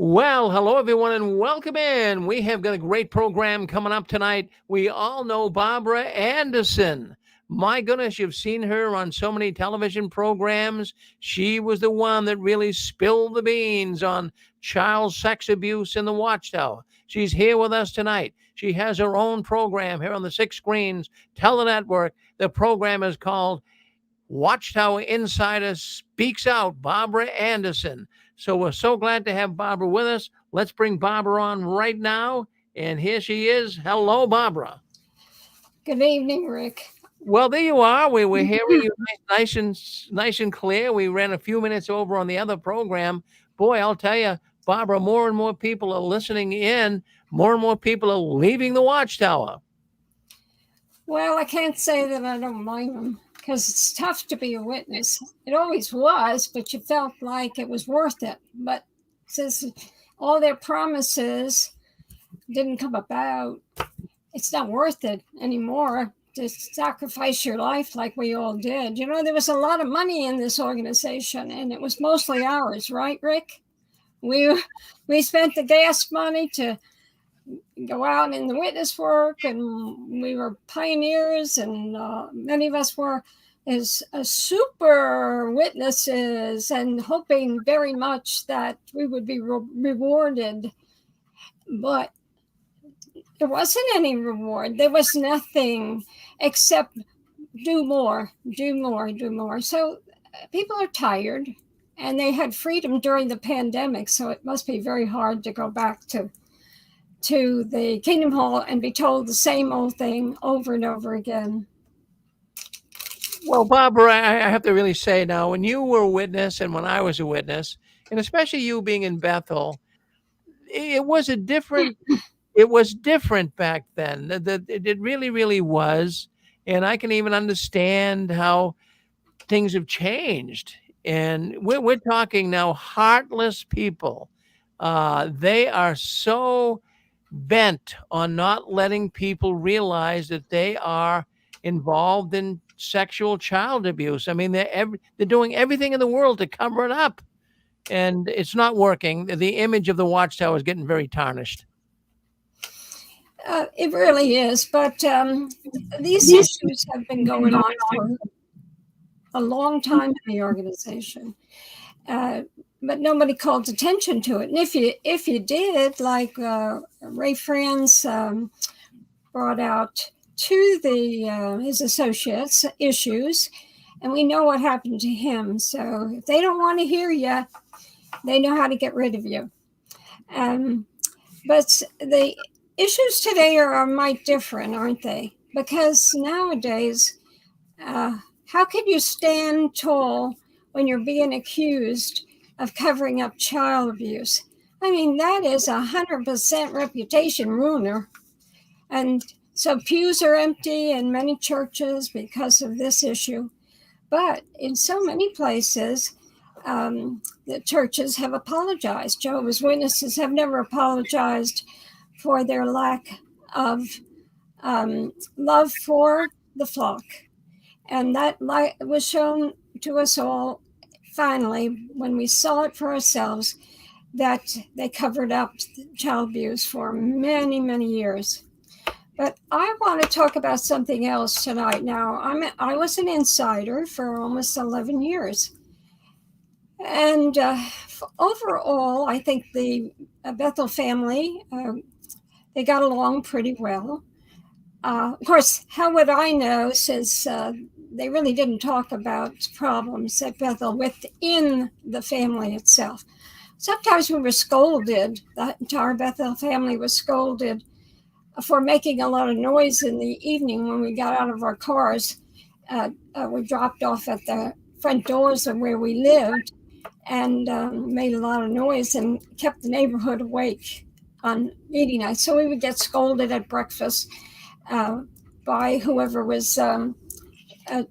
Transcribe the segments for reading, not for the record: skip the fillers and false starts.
Well, hello everyone and welcome in. We have got a great program coming up tonight. We all know Barbara Anderson. My goodness, you've seen her on so many television programs. She was the one that really spilled the beans on child sex abuse in the Watchtower. She's here with us tonight. She has her own program here on the Six Screens Telenetwork. The program is called Watchtower Insider Speaks Out, Barbara Anderson. So we're so glad to have Barbara with us. Let's bring Barbara on right now. And here she is. Hello, Barbara. Good evening, Rick. Well, there you are. We're hearing you nice and clear. We ran a few minutes over on the other program. Boy, I'll tell you, Barbara, more and more people are listening in. More and more people are leaving the Watchtower. Well, I can't say that I don't mind them because it's tough to be a witness. It always was, but you felt like it was worth it. But since all their promises didn't come about, it's not worth it anymore to sacrifice your life like we all did. You know, there was a lot of money in this organization, and it was mostly ours, right, Rick? We we spent the gas money to go out in the witness work, and we were pioneers, and many of us were as super witnesses and hoping very much that we would be rewarded. But there wasn't any reward. There was nothing except do more, do more, do more. So people are tired, and they had freedom during the pandemic, so it must be very hard to go back to the Kingdom Hall and be told the same old thing over and over again. Well, Barbara, I have to really say now, when you were a witness and when I was a witness, and especially you being in Bethel, it was a different it was different back then. It really, really was. And I can even understand how things have changed. And we're talking now heartless people. They are so bent on not letting people realize that they are involved in sexual child abuse. I mean, they're doing everything in the world to cover it up, and it's not working. The image of the Watchtower is getting very tarnished. It really is, but these issues have been going on for a long time in the organization, but nobody called attention to it. And if you did, like Ray Franz brought out to the his associates issues, and we know what happened to him. So if they don't want to hear you, they know how to get rid of you. But the issues today are might different, aren't they? Because nowadays, how can you stand tall when you're being accused of covering up child abuse? I mean, that is 100% reputation ruiner. And so pews are empty in many churches because of this issue. But in so many places, the churches have apologized. Jehovah's Witnesses have never apologized for their lack of love for the flock. And that light was shown to us all finally when we saw it for ourselves, that they covered up child abuse for many, many years. But I want to talk about something else tonight. Now, I was an insider for almost 11 years. And overall, I think the Bethel family, they got along pretty well. Of course, how would I know, since they really didn't talk about problems at Bethel within the family itself. Sometimes we were scolded, the entire Bethel family was scolded for making a lot of noise in the evening when we got out of our cars. We dropped off at the front doors of where we lived and made a lot of noise and kept the neighborhood awake on meeting night. So we would get scolded at breakfast by whoever was at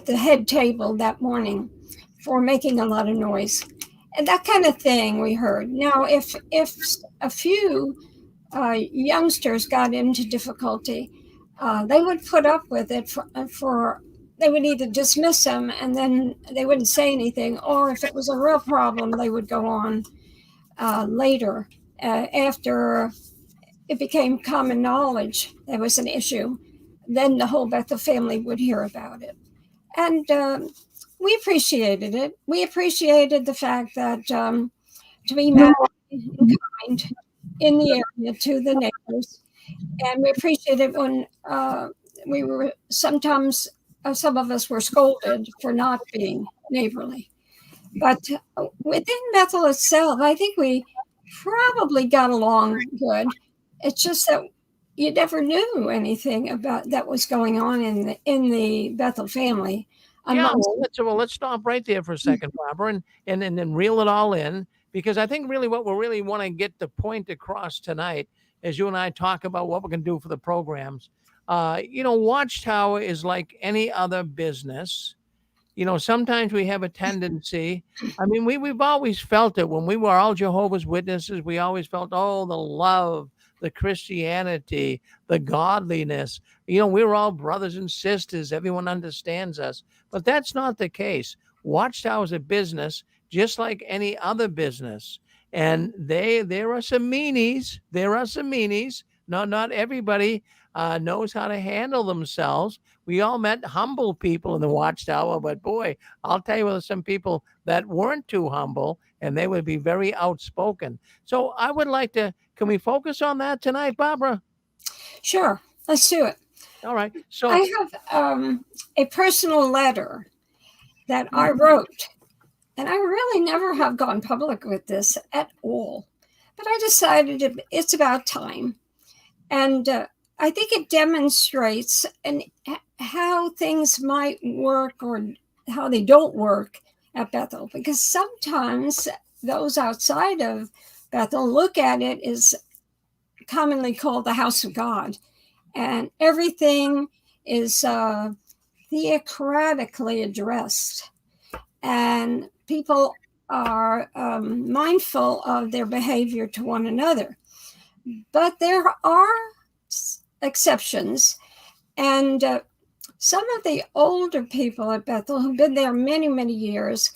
the head table that morning for making a lot of noise. And that kind of thing we heard. Now, if a few youngsters got into difficulty, they would put up with it for they would either dismiss them and then they wouldn't say anything, or if it was a real problem, they would go on later after it became common knowledge there was an issue. Then the whole Bethel family would hear about it. And we appreciated it. We appreciated the fact that to be mad and kind in the area to the neighbors. And we appreciated when we were sometimes, some of us were scolded for not being neighborly. But within Bethel itself, I think we probably got along good. It's just that you never knew anything about that was going on in the Bethel family. Yeah, Amongst let's stop right there for a second, Barbara, and then reel it all in, because I think really what we really want to get the point across tonight, as you and I talk about what we're going to do for the programs. Watchtower is like any other business. Sometimes we have a tendency. I mean, we've always felt it when we were all Jehovah's Witnesses. We always felt, oh, the love, the Christianity, the godliness. We're all brothers and sisters. Everyone understands us. But that's not the case. Watchtower is a business just like any other business. And there are some meanies. There are some meanies. Not everybody knows how to handle themselves. We all met humble people in the Watchtower, but boy, I'll tell you, there were some people that weren't too humble, and they would be very outspoken. So I would like to, can we focus on that tonight, Barbara? Sure, let's do it. All right. So I have a personal letter that I wrote, and I really never have gone public with this at all. But I decided it's about time. And I think it demonstrates how things might work or how they don't work at Bethel, because sometimes those outside of Bethel look at it as commonly called the house of God, and everything is theocratically addressed, and people are mindful of their behavior to one another. But there are exceptions, and some of the older people at Bethel who've been there many, many years,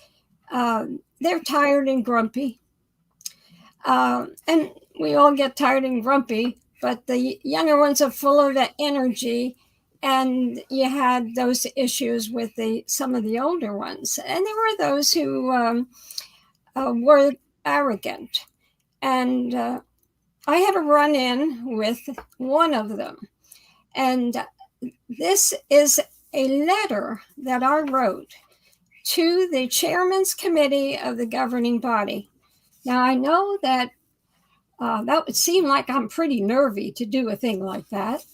they're tired and grumpy. And we all get tired and grumpy, but the younger ones are full of that energy. And you had those issues with some of the older ones. And there were those who were arrogant. And I had a run in with one of them. And this is a letter that I wrote to the chairman's committee of the governing body. Now, I know that that would seem like I'm pretty nervy to do a thing like that,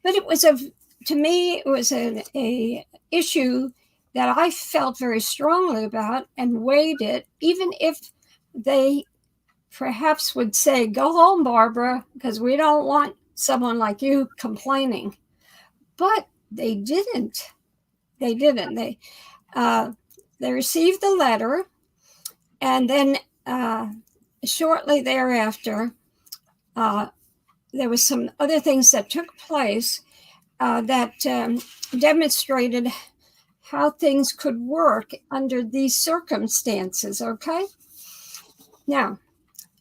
but to me, it was an issue that I felt very strongly about and weighed it, even if they perhaps would say, go home, Barbara, because we don't want someone like you complaining. But they didn't. They didn't. They received the letter, and then shortly thereafter, there was some other things that took place that demonstrated how things could work under these circumstances. Okay. Now,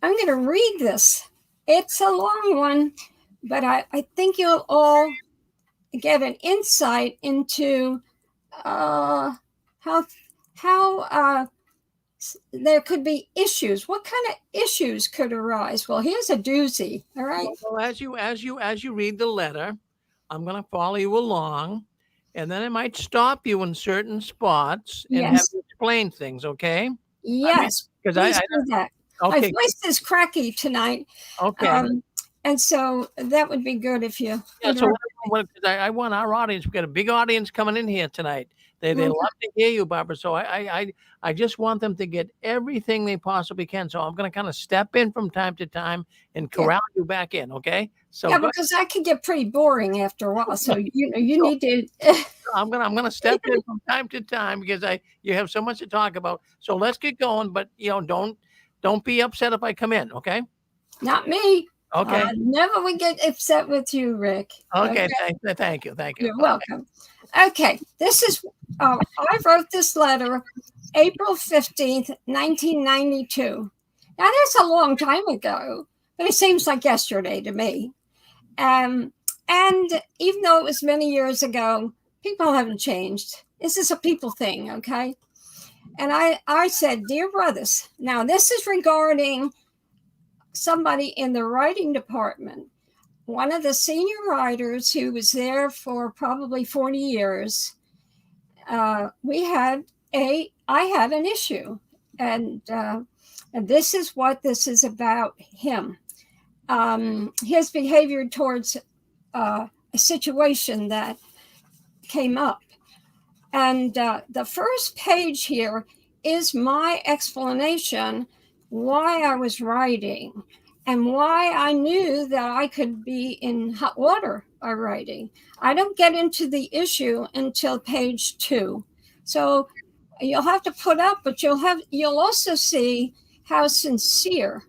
I'm going to read this. It's a long one, but I think you'll all get an insight into how there could be issues. What kind of issues could arise? Well, here's a doozy. All right. Well, as you read the letter, I'm going to follow you along, and then I might stop you in certain spots and have Yes. you explain things. Okay? Yes. Because Please do that. okay. My voice is cracky tonight. Okay. And so that would be good if you. Yeah, so I want our audience. We've got a big audience coming in here tonight. They love to hear you, Barbara. So I just want them to get everything they possibly can. So I'm going to kind of step in from time to time and corral you back in. Okay. So yeah, because I can get pretty boring after a while. So you need to. I'm gonna step in from time to time because you have so much to talk about. So let's get going. But don't be upset if I come in. Okay. Not me. Okay. Never would get upset with you, Rick. Okay. Thank you. You're welcome. Okay, this is, I wrote this letter April 15th, 1992. Now, that's a long time ago, but it seems like yesterday to me. Um, and even though it was many years ago, people haven't changed. This is a people thing, okay? And I said, Dear brothers, now this is regarding somebody in the writing department, one of the senior writers who was there for probably 40 years. I had an issue, and this is what this is about him. His behavior towards a situation that came up. And the first page here is my explanation why I was writing and why I knew that I could be in hot water by writing. I don't get into the issue until page 2. So you'll have to put up, but you'll also see how sincere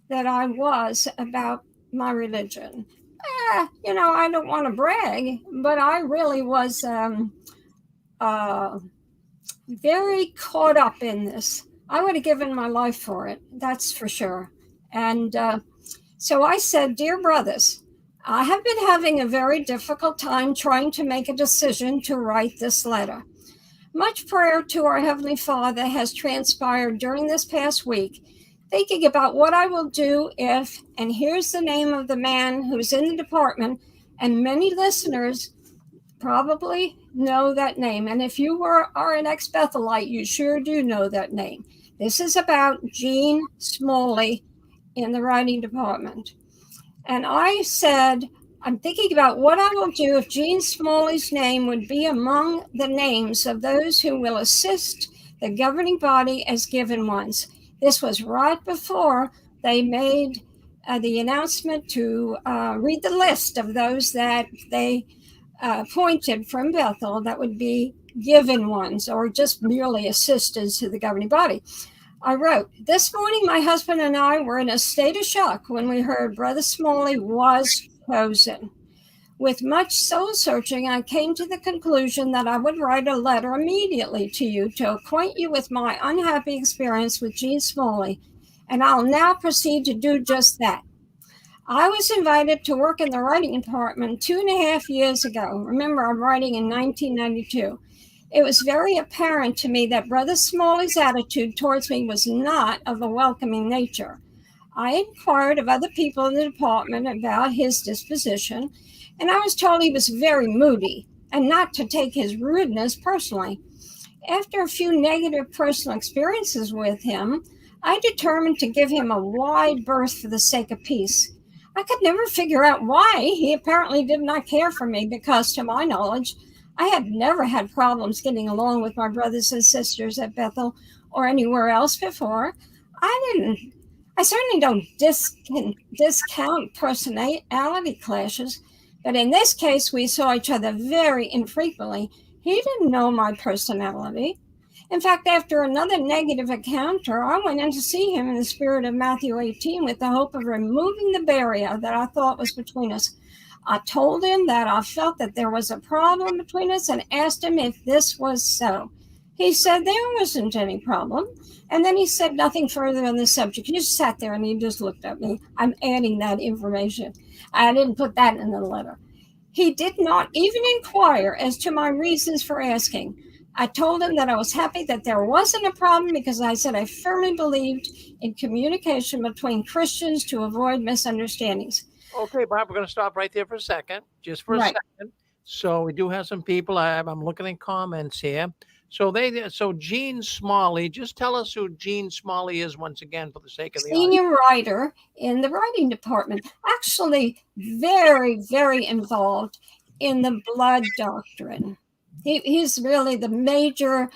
that I was about my religion. I don't want to brag, but I really was uh, very caught up in this. I would have given my life for it, that's for sure. And so I said, Dear brothers, I have been having a very difficult time trying to make a decision to write this letter. Much prayer to our Heavenly Father has transpired during this past week, thinking about what I will do if, and here's the name of the man who's in the department, and many listeners probably know that name. And if you are an ex-Bethelite, you sure do know that name. This is about Gene Smalley in the writing department. And I said, I'm thinking about what I will do if Gene Smalley's name would be among the names of those who will assist the governing body as given ones. This was right before they made the announcement to read the list of those that they appointed from Bethel that would be given ones or just merely assistants to the governing body. I wrote, This morning my husband and I were in a state of shock when we heard Brother Smalley was chosen. With much soul searching, I came to the conclusion that I would write a letter immediately to you to acquaint you with my unhappy experience with Gene Smalley, and I'll now proceed to do just that. I was invited to work in the writing department 2.5 years ago. Remember, I'm writing in 1992. It was very apparent to me that Brother Smalley's attitude towards me was not of a welcoming nature. I inquired of other people in the department about his disposition, and I was told he was very moody and not to take his rudeness personally. After a few negative personal experiences with him, I determined to give him a wide berth for the sake of peace. I could never figure out why he apparently did not care for me because, to my knowledge, I had never had problems getting along with my brothers and sisters at Bethel or anywhere else before. I certainly don't discount personality clashes, but in this case, we saw each other very infrequently. He didn't know my personality. In fact, after another negative encounter, I went in to see him in the spirit of Matthew 18 with the hope of removing the barrier that I thought was between us. I told him that I felt that there was a problem between us and asked him if this was so. He said there wasn't any problem. And then he said nothing further on the subject. He just sat there and he just looked at me. I'm adding that information. I didn't put that in the letter. He did not even inquire as to my reasons for asking. I told him that I was happy that there wasn't a problem because I said I firmly believed in communication between Christians to avoid misunderstandings. Okay, Bob, we're going to stop right there for a second, just for a Right. second. So we do have some people. I'm looking at comments here. So Gene Smalley, just tell us who Gene Smalley is once again for the sake of the audience. Senior writer in the writing department, actually very, very involved in the blood doctrine. He's really the major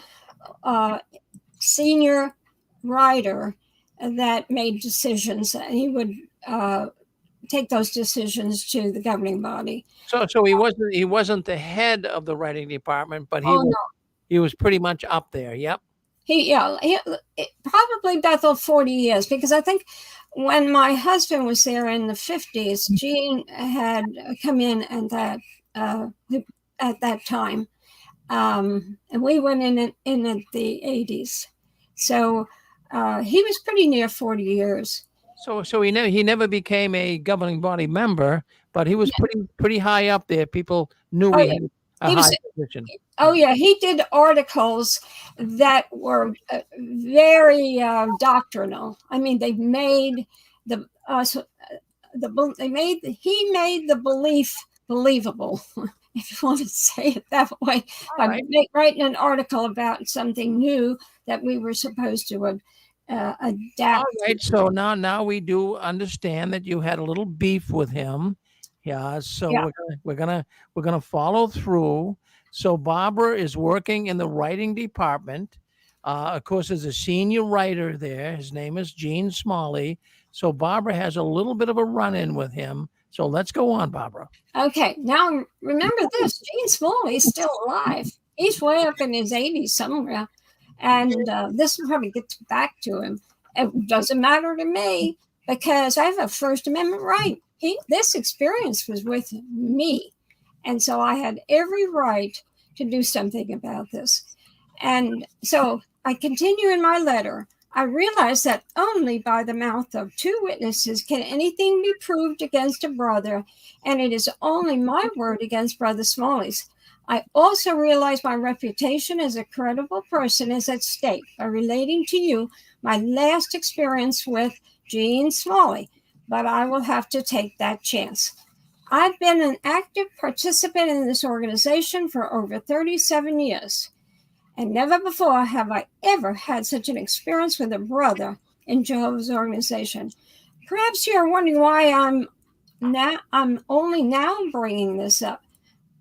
senior writer that made decisions. He would take those decisions to the governing body. So he wasn't the head of the writing department, but Oh no, he was pretty much up there. Yep. he probably Bethel 40 years because I think when my husband was there in the 50s, Gene had come in at that time. And we went in the 80s. So he was pretty near 40 years. So he never became a governing body member, but he was pretty high up there. People knew Oh, he yeah. had a He high was. position. Oh, Yeah. yeah. He did articles that were very doctrinal. I mean, they made the they made he made the belief believable, if you want to say it that way, All by right. writing an article about something new that we were supposed to All adapt to. right. So now we do understand that you had a little beef with him. Yeah. So Yeah. we're gonna follow through. So Barbara is working in the writing department. Of course, there's a senior writer there. His name is Gene Smalley. So Barbara has a little bit of a run-in with him. So let's go on, Barbara. Okay, now remember this: Gene Smalley's still alive. He's way up in his 80s somewhere, and this will probably get back to him. It doesn't matter to me because I have a First Amendment right. This experience was with me, and so I had every right to do something about this. And so I continue in my letter. I realize that only by the mouth of two witnesses can anything be proved against a brother, and it is only my word against Brother Smalley's. I also realize my reputation as a credible person is at stake by relating to you my last experience with Gene Smalley, but I will have to take that chance. I've been an active participant in this organization for over 37 years, and never before have I ever had such an experience with a brother in Jehovah's organization. Perhaps you are wondering why I'm only now bringing this up.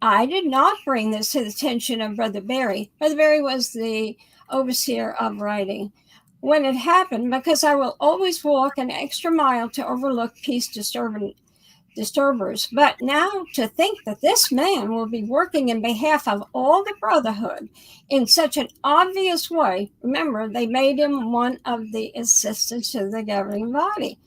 I did not bring this to the attention of Brother Barry. Brother Barry was the overseer of writing when it happened, because I will always walk an extra mile to overlook peace disturbers. But now to think that this man will be working in behalf of all the brotherhood in such an obvious way. Remember, they made him one of the assistants to the governing body.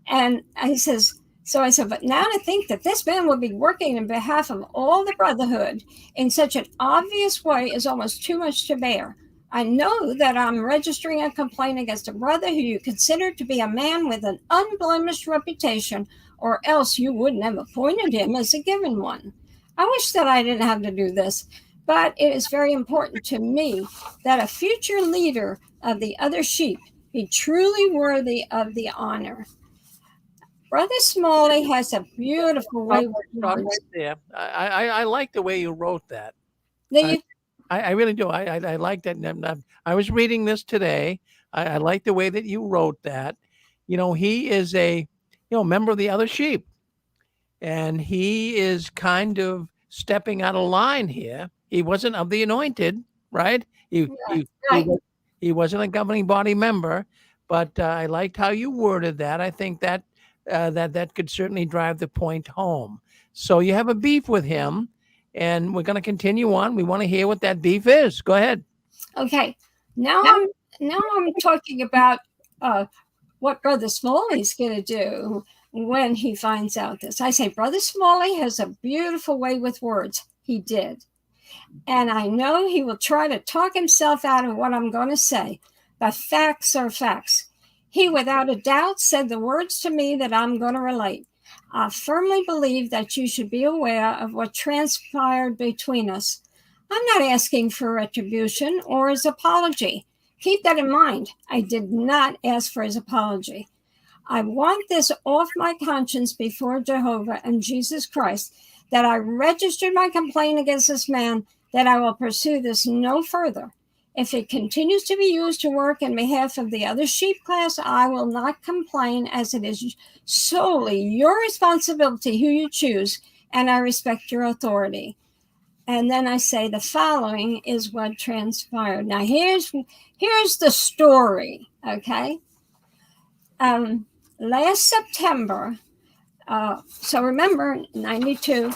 And he says, so I said, but now to think that this man will be working in behalf of all the brotherhood in such an obvious way is almost too much to bear. I know that I'm registering a complaint against a brother who you consider to be a man with an unblemished reputation, or else you wouldn't have appointed him as a given one. I wish that I didn't have to do this, but it is very important to me that a future leader of the other sheep be truly worthy of the honor. Brother Smalley has a beautiful way with Stop words. right there. I like the way you wrote that. That I you, I really do. I like that. I was reading this today. I like the way that you wrote that. He is a member of the other sheep, and he is kind of stepping out of line here. He wasn't of the anointed, right? He he he right? was he wasn't a governing body member, but I liked how you worded that. I think that that could certainly drive the point home. So you have a beef with him, and we're going to continue on. We want to hear what that beef is. Go ahead. Okay. Now I'm now I'm talking about uh, what Brother Smalley's going to do when he finds out this. I say Brother Smalley has a beautiful way with words. He did. And I know he will try to talk himself out of what I'm going to say, but facts are facts. He, without a doubt, said the words to me that I'm going to relate. I firmly believe that you should be aware of what transpired between us. I'm not asking for retribution or his apology. Keep that in mind. I did not ask for his apology. I want this off my conscience before Jehovah and Jesus Christ, that I registered my complaint against this man, that I will pursue this no further. If it continues to be used to work in behalf of the other sheep class, I will not complain, as it is solely your responsibility who you choose, and I respect your authority. And then I say the following is what transpired. Now here's the story, okay? Last September, so remember, 92,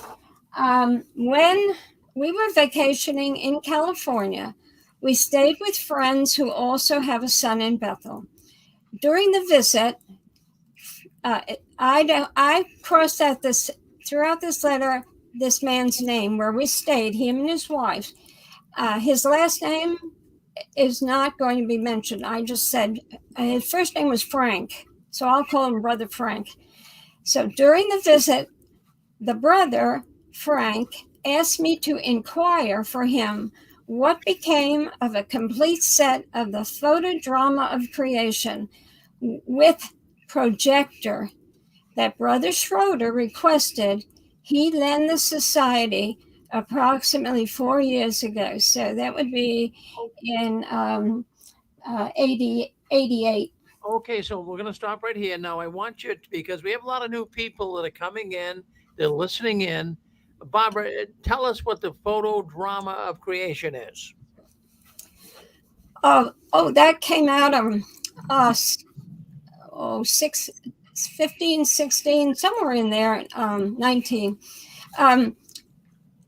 when we were vacationing in California, we stayed with friends who also have a son in Bethel. During the visit, I crossed out this throughout this letter, this man's name where we stayed, him and his wife. His last name is not going to be mentioned. I just said his first name was Frank, so I'll call him Brother Frank. So during the visit, the brother, Frank, asked me to inquire for him what became of a complete set of the Photodrama of Creation with projector that Brother Schroeder requested he lend the society approximately 4 years ago. So that would be in 88. Okay, so we're going to stop right here. Now, I want you to, because we have a lot of new people that are coming in, they're listening in. Barbara, tell us what the photo drama of creation is. That came out of us. 15, 16, somewhere in there, 19.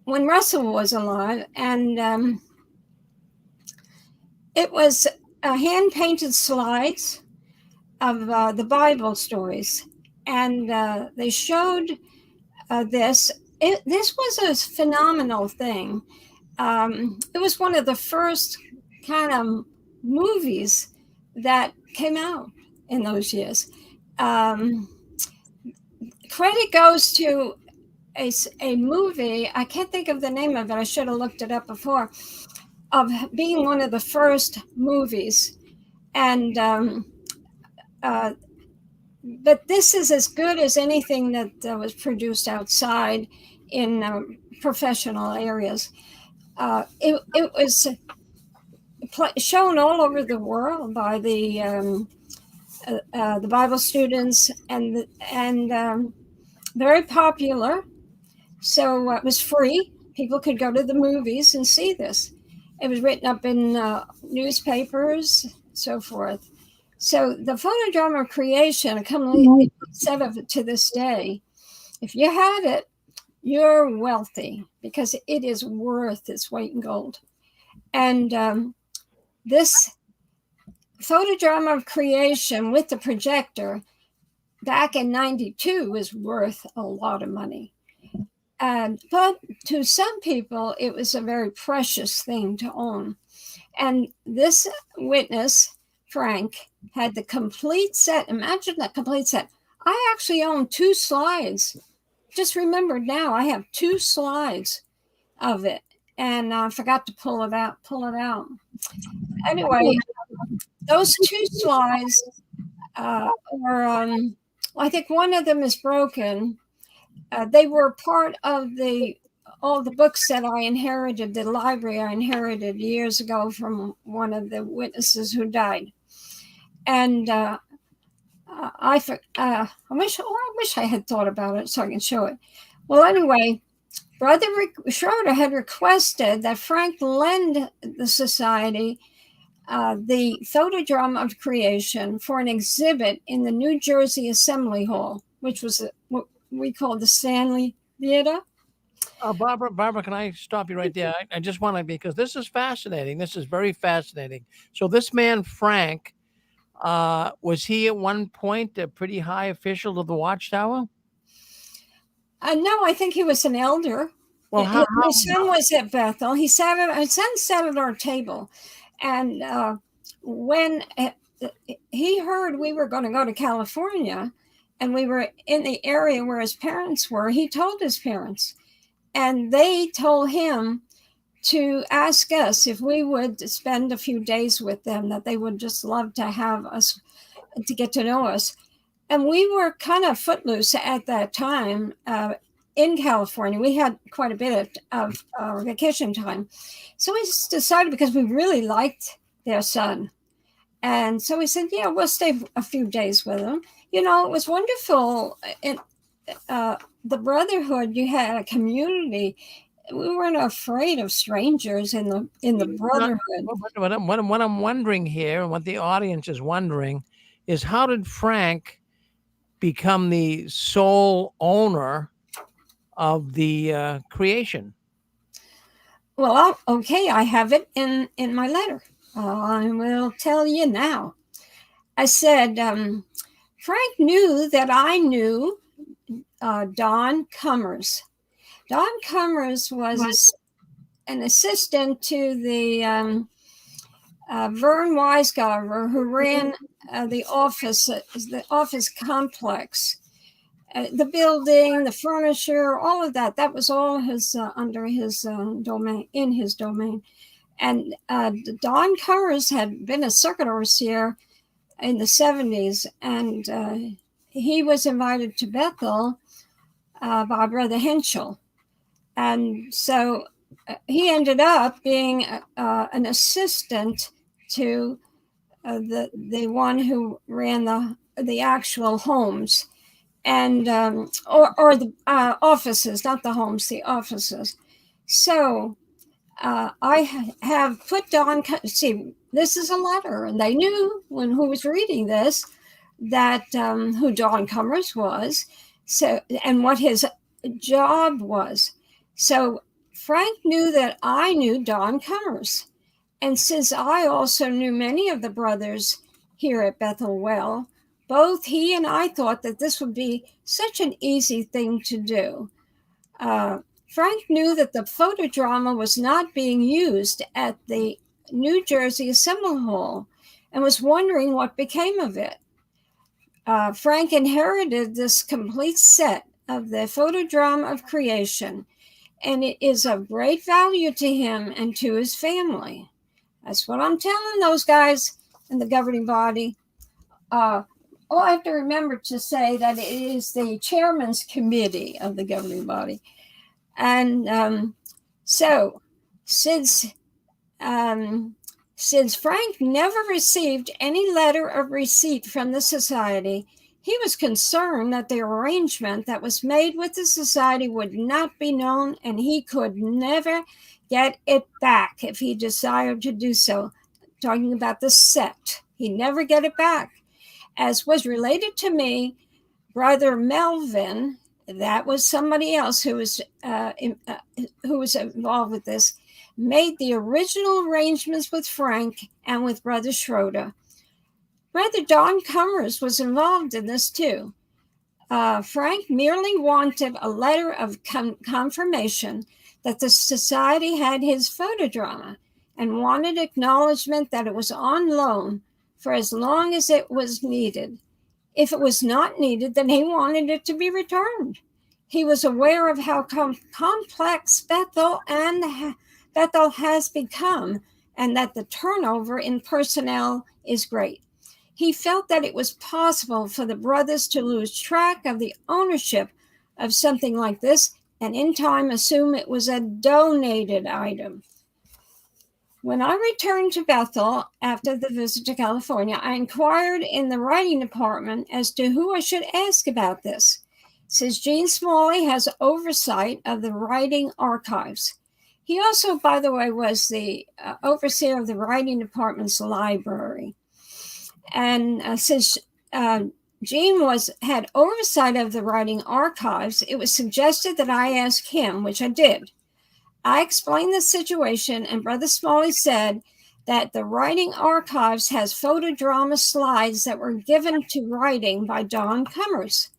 When Russell was alive, and it was hand painted slides of the Bible stories, and they showed this. This was a phenomenal thing. It was one of the first kind of movies that came out in those years. Credit goes to a movie, I can't think of the name of it, I should have looked it up before, of being one of the first movies. And but this is as good as anything that was produced outside in professional areas. It was shown all over the world by the Bible students, and very popular. So it was free. People could go to the movies and see this. It was written up in newspapers, so forth. So the Photodrama of Creation, a complete set of it to this day. If you had it, you're wealthy because it is worth its weight in gold. And this Photodrama of Creation with the projector back in 92 was worth a lot of money. But to some people, it was a very precious thing to own. And this witness, Frank, had the complete set. Imagine that complete set. I actually own 2 slides. Just remembered now, I have 2 slides of it, and I forgot to pull it out. Anyway, those 2 slides are, I think one of them is broken. They were part of all the books that I inherited, the library I inherited years ago from one of the witnesses who died. And I wish I had thought about it so I can show it. Well, anyway, Brother Schroeder had requested that Frank lend the society the Photodrama of Creation for an exhibit in the New Jersey Assembly Hall, which was what we call the Stanley Theater. Barbara, can I stop you right there? I just want to, because this is fascinating. This is very fascinating. So this man, Frank, was he at one point a pretty high official of the Watchtower? No, I think he was an elder. Well, my son was at Bethel. My son sat at our table. And when he heard we were going to go to California and we were in the area where his parents were, he told his parents. And they told him to ask us if we would spend a few days with them, that they would just love to have us, to get to know us. And we were kind of footloose at that time in California. We had quite a bit of vacation time. So we just decided, because we really liked their son. And so we said, yeah, we'll stay a few days with them. You know, it was wonderful. The brotherhood, you had a community. We weren't afraid of strangers in the brotherhood. What I'm wondering here, and what the audience is wondering, is how did Frank become the sole owner of the creation? Well, okay, I have it in my letter. I will tell you now. I said, Frank knew that I knew Don Cummers. Don Cummers was an assistant to the Vern Weisgarver, who ran the office complex, the building, the furniture, all of that. That was all his under his domain, in his domain. And Don Curris had been a circuit overseer in the 70s, and he was invited to Bethel by Brother Henschel. And so he ended up being an assistant to the one who ran the actual homes, and or the offices, not the homes, the offices. So I have put Don. See, this is a letter, and they knew when who was reading this that who Don Cummers was, so and what his job was. So Frank knew that I knew Don Cummers, and since I also knew many of the brothers here at Bethel well, both he and I thought that this would be such an easy thing to do. Frank knew that the Photodrama was not being used at the New Jersey Assembly Hall and was wondering what became of it. Frank inherited this complete set of the Photodrama of creation, and it is of great value to him and to his family. That's what I'm telling those guys in the governing body. I have to remember to say that it is the chairman's committee of the governing body. And so since Frank never received any letter of receipt from the society, he was concerned that the arrangement that was made with the society would not be known, and he could never get it back if he desired to do so. Talking about the set, he'd never get it back. As was related to me, Brother Melvin, that was somebody else who was involved with this, made the original arrangements with Frank and with Brother Schroeder. Brother Don Cummers was involved in this too. Frank merely wanted a letter of confirmation that the society had his Photodrama and wanted acknowledgement that it was on loan for as long as it was needed. If it was not needed, then he wanted it to be returned. He was aware of how complex Bethel has become, and that the turnover in personnel is great. He felt that it was possible for the brothers to lose track of the ownership of something like this and in time assume it was a donated item. When I returned to Bethel after the visit to California, I inquired in the writing department as to who I should ask about this, since Gene Smalley has oversight of the writing archives. He also, by the way, was the overseer of the writing department's library. And since Gene had oversight of the writing archives, it was suggested that I ask him, which I did. I explained the situation, and Brother Smalley said that the writing archives has Photodrama slides that were given to writing by Don Cummers.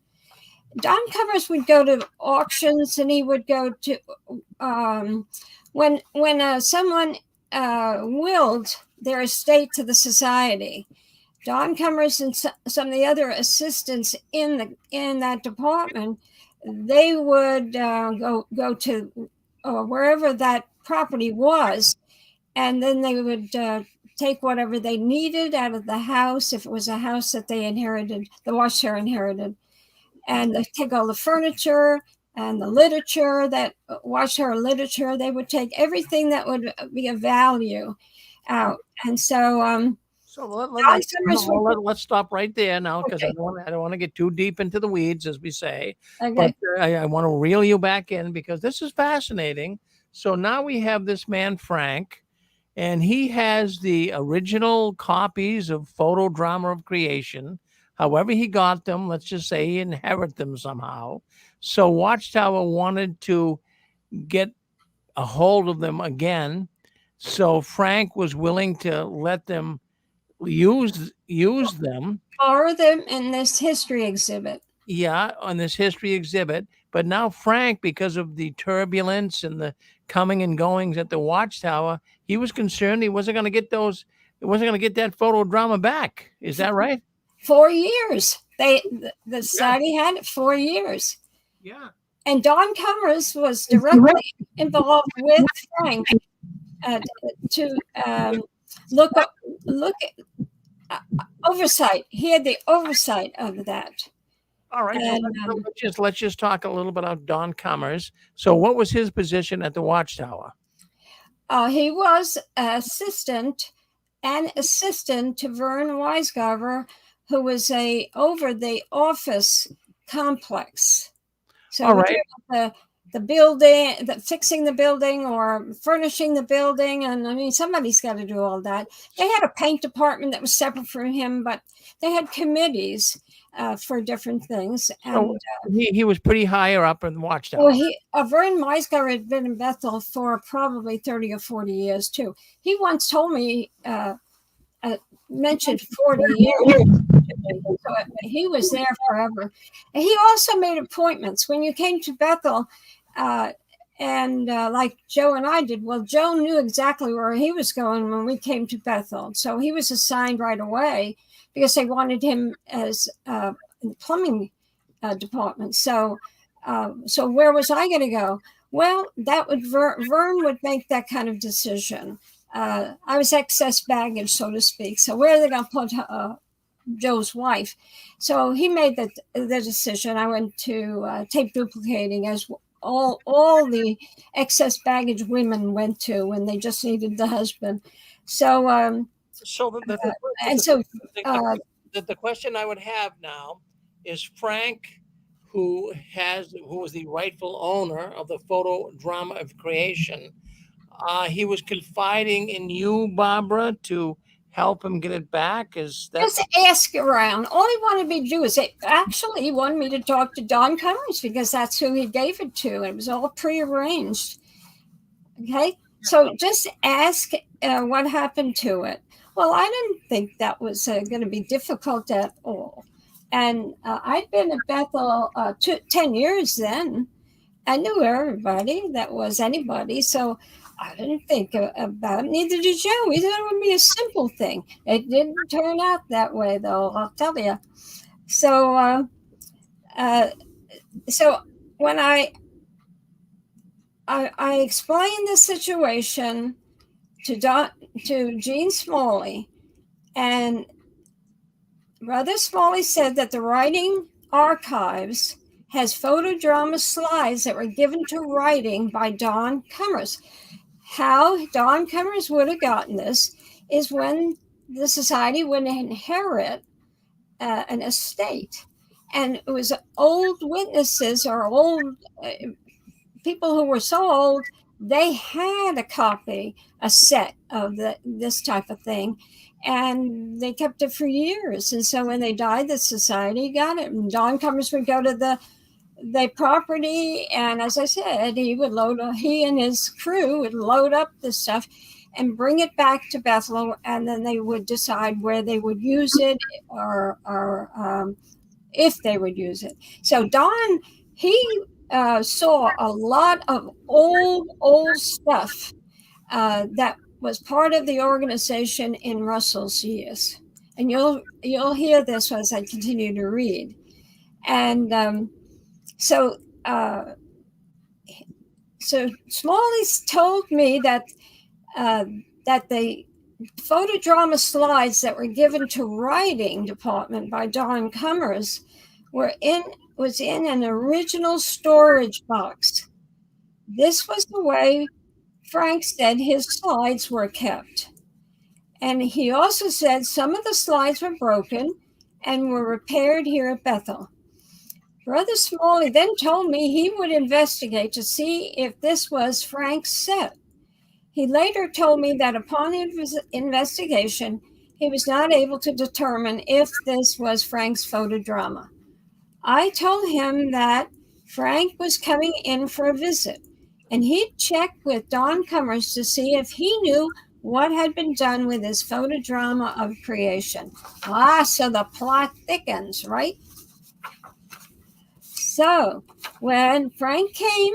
Don Cummers would go to auctions, and he would go to when someone willed their estate to the society. Don Cummers and some of the other assistants in that department, they would go to wherever that property was, and then they would take whatever they needed out of the house, if it was a house that they inherited, the Watchtower inherited, and they take all the furniture and the literature, that Watchtower literature. They would take everything that would be of value out, and so. So let's stop right there now, because I don't want to get too deep into the weeds, as we say. Okay. But I want to reel you back in, because this is fascinating. So now we have this man, Frank, and he has the original copies of Photodrama of Creation. However he got them, let's just say he inherited them somehow. So Watchtower wanted to get a hold of them again. So Frank was willing to let them use them, borrow them in this history exhibit. Yeah, on this history exhibit, But now Frank, because of the turbulence and the coming and goings at the Watchtower, he was concerned he wasn't going to get those. He wasn't going to get that Photodrama back. Is that right? 4 years. The society had it 4 years. Yeah. And Don Cummers was directly involved with Frank to look oversight. He had the oversight of that. All right. And, So let's just talk a little bit about Don Cummers. So, what was his position at the Watchtower? He was assistant to Vern Weisgarver, who was over the office complex. So All right. The building, fixing the building or furnishing the building. And I mean, somebody's got to do all that. They had a paint department that was separate from him, but they had committees for different things. And he was pretty higher up in the Watchtower. Well, Vern Weisgarver had been in Bethel for probably 30 or 40 years too. He once told me, mentioned 40 years. So he was there forever. And he also made appointments when you came to Bethel. Like Joe and I did, well, Joe knew exactly where he was going when we came to Bethel. So he was assigned right away because they wanted him as in the plumbing department. So where was I going to go? Well, that would Vern would make that kind of decision. I was excess baggage, so to speak. So where are they going to put Joe's wife? So he made the decision. I went to tape duplicating, as all the excess baggage women went to when they just needed the husband. So the question I would have now is Frank, who was the rightful owner of the Photodrama of creation. He was confiding in you, Barbara, to help him get it back. Is that just ask around? All he wanted me to do is he wanted me to talk to Don Cummers because that's who he gave it to. It was all prearranged. Okay, so just ask what happened to it. Well, I didn't think that was going to be difficult at all. And I'd been at Bethel 10 years then. I knew everybody that was anybody, so I didn't think about it. Neither did Joe. We thought it would be a simple thing. It didn't turn out that way, though, I'll tell you. So, when I explained the situation to Gene Smalley, and Brother Smalley said that the writing archives has Photodrama slides that were given to writing by Don Cummers. How Don Cummers would have gotten this is when the society would inherit an estate. And it was old witnesses or old people who were so old, they had a set of this type of thing. And they kept it for years. And so when they died, the society got it. And Don Cummers would go to the property, and as I said, he and his crew would load up the stuff and bring it back to Bethel, and then they would decide where they would use it or if they would use it. So Don, he saw a lot of old stuff that was part of the organization in Russell's years, and you'll hear this as I continue to read. And So Smalley told me that the Photodrama slides that were given to writing department by Don Cummers was in an original storage box. This was the way Frank said his slides were kept. And he also said some of the slides were broken and were repaired here at Bethel. Brother Smalley then told me he would investigate to see if this was Frank's set. He later told me that upon his investigation, he was not able to determine if this was Frank's Photodrama. I told him that Frank was coming in for a visit, and he'd check with Don Cummers to see if he knew what had been done with his Photodrama of creation. So the plot thickens, right? So when Frank came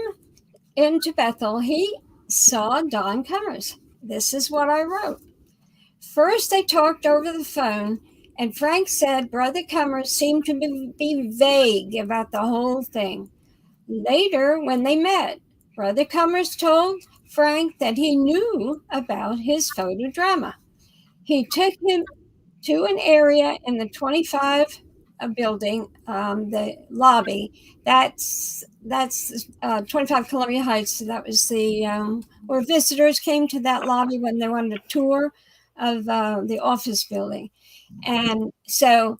into Bethel, he saw Don Cummers. This is what I wrote. First, they talked over the phone, and Frank said Brother Cummers seemed to be vague about the whole thing. Later, when they met, Brother Cummers told Frank that he knew about his photodrama. He took him to an area in the 25 building, the lobby. That's 25 Columbia Heights. That was the where visitors came to that lobby when they wanted a tour of the office building. And so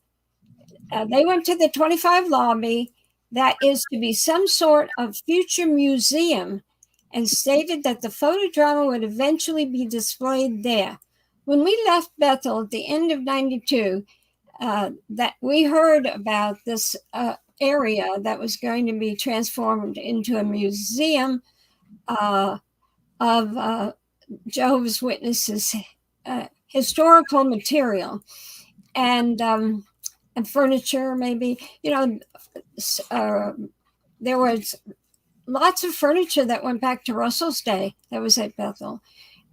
they went to the 25 lobby. That is to be some sort of future museum, and stated that the photodrama would eventually be displayed there. When we left Bethel at the end of 92, that we heard about this area that was going to be transformed into a museum of Jehovah's Witnesses historical material and furniture, maybe. There was lots of furniture that went back to Russell's day that was at Bethel.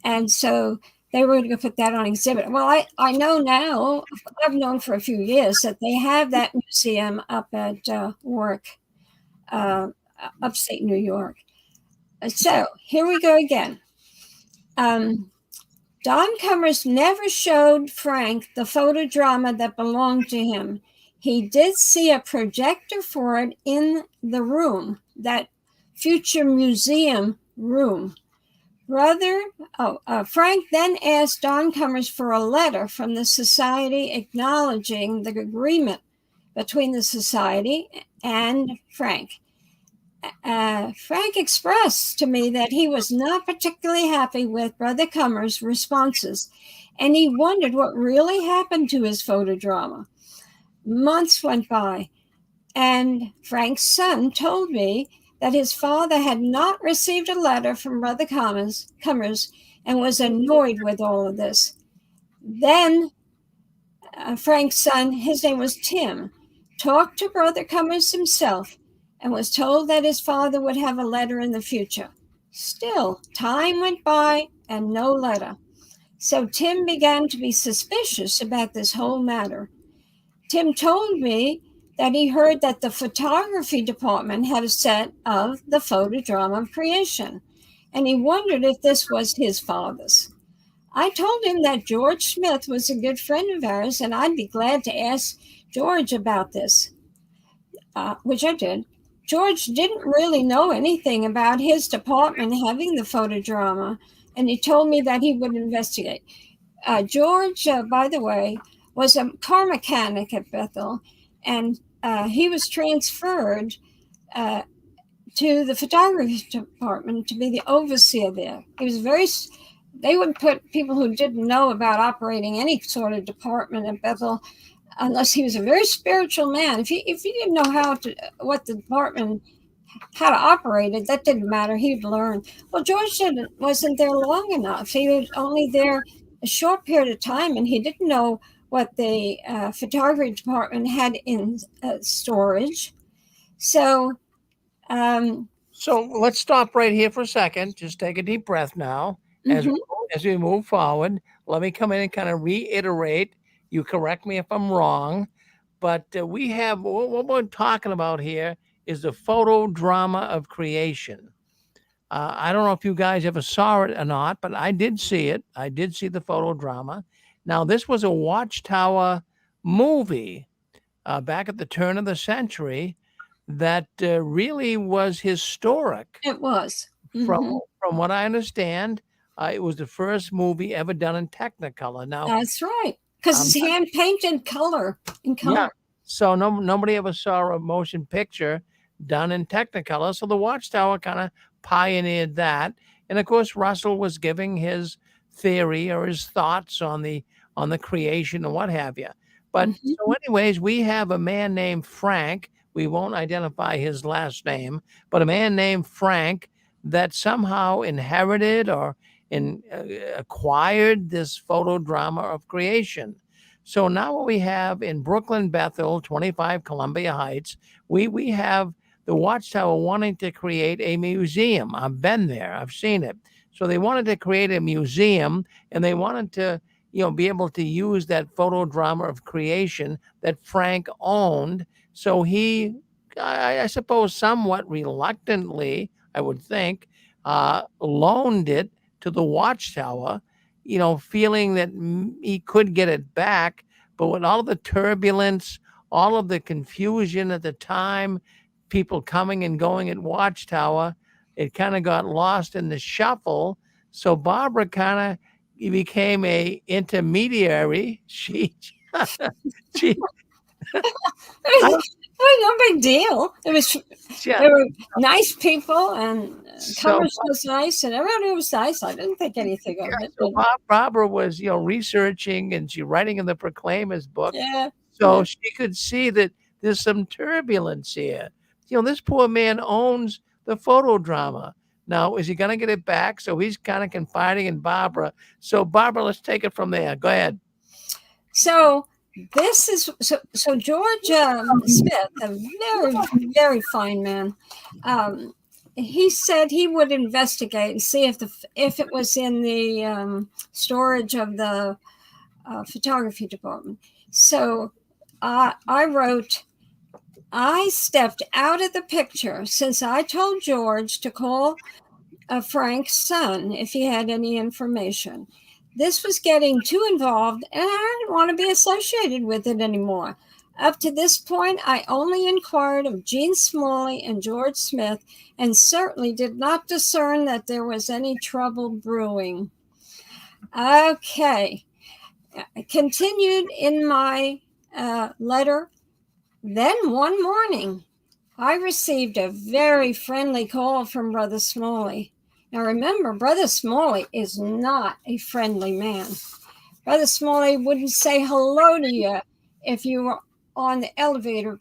And so they were going to put that on exhibit. Well, I know now, I've known for a few years that they have that museum up at Warwick, upstate New York. So here we go again. Don Cummers never showed Frank the photodrama that belonged to him. He did see a projector for it in the room, that future museum room. Frank then asked Don Cummers for a letter from the society acknowledging the agreement between the society and Frank. Frank expressed to me that he was not particularly happy with Brother Cummers' responses, and he wondered what really happened to his photodrama. Months went by, and Frank's son told me that his father had not received a letter from Brother Cummers and was annoyed with all of this. Then Frank's son, his name was Tim, talked to Brother Cummers himself and was told that his father would have a letter in the future. Still, time went by and no letter. So Tim began to be suspicious about this whole matter. Tim told me that he heard that the photography department had a set of the photodrama of creation, and he wondered if this was his father's. I told him that George Smith was a good friend of ours, and I'd be glad to ask George about this, which I did. George didn't really know anything about his department having the photodrama, and he told me that he would investigate. George, by the way, was a car mechanic at Bethel, and he was transferred to the photography department to be the overseer there. He was they would put people who didn't know about operating any sort of department at Bethel unless he was a very spiritual man. If he didn't know what the department, how to operate it, that didn't matter. He'd learn. Well, George wasn't there long enough. He was only there a short period of time, and he didn't know what the photography department had in storage. So let's stop right here for a second. Just take a deep breath now. As we move forward, let me come in and kind of reiterate. You correct me if I'm wrong, but we have what we're talking about here is the photodrama of creation. I don't know if you guys ever saw it or not, but I did see it. I did see the photodrama. Now, this was a Watchtower movie back at the turn of the century that really was historic. It was. From what I understand, it was the first movie ever done in Technicolor. Now, that's right, because it's hand painted color in color. Yeah. So nobody ever saw a motion picture done in Technicolor. So the Watchtower kind of pioneered that. And of course, Russell was giving his theory or his thoughts on the creation and what have you. But so anyways, we have a man named Frank. We won't identify his last name, but a man named Frank that somehow inherited or acquired this photodrama of creation. So now what we have in Brooklyn, Bethel, 25 Columbia Heights, we have the Watchtower wanting to create a museum. I've been there, I've seen it. So they wanted to create a museum, and they wanted to, be able to use that photodrama of creation that Frank owned. So he, I suppose, somewhat reluctantly, I would think, loaned it to the Watchtower, feeling that he could get it back. But with all the turbulence, all of the confusion at the time, people coming and going at Watchtower, it kind of got lost in the shuffle. So Barbara kind of became a intermediary. She I, It was no big deal. yeah. They were nice people, and So Commerce was nice, and everybody was nice. I didn't think anything yeah, of it. so Barbara was, researching and she writing in the Proclaimers book, Yeah, so yeah. she could see that there's some turbulence here. This poor man owns the Photodrama. Now, is he going to get it back? So he's kind of confiding in Barbara. So Barbara, let's take it from there. Go ahead. So this is so George Smith, a very very fine man. Um, he said he would investigate and see if it was in the storage of the photography department. So I wrote, I stepped out of the picture since I told George to call Frank's son if he had any information. This was getting too involved, and I didn't want to be associated with it anymore. Up to this point, I only inquired of Gene Smalley and George Smith, and certainly did not discern that there was any trouble brewing. Okay, I continued in my letter. Then one morning, I received a very friendly call from Brother Smalley. Now remember, Brother Smalley is not a friendly man. Brother Smalley wouldn't say hello to you if you were on the elevator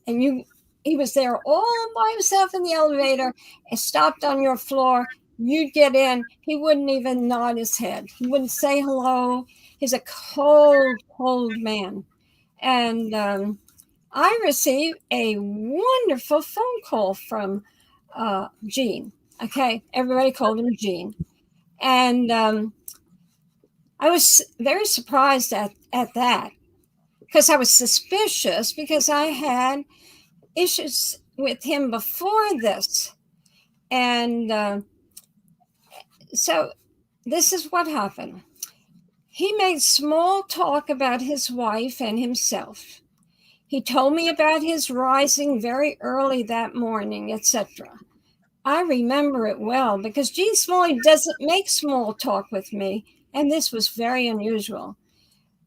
he was there all by himself in the elevator and stopped on your floor. You'd get in, he wouldn't even nod his head. He wouldn't say hello. He's a cold man. And I received a wonderful phone call from Gene. Okay, everybody called him Gene. And I was very surprised at that, because I was suspicious, because I had issues with him before this. And so this is what happened. He made small talk about his wife and himself. He told me about his rising very early that morning, etc. I remember it well because Gene Smalley doesn't make small talk with me, and this was very unusual.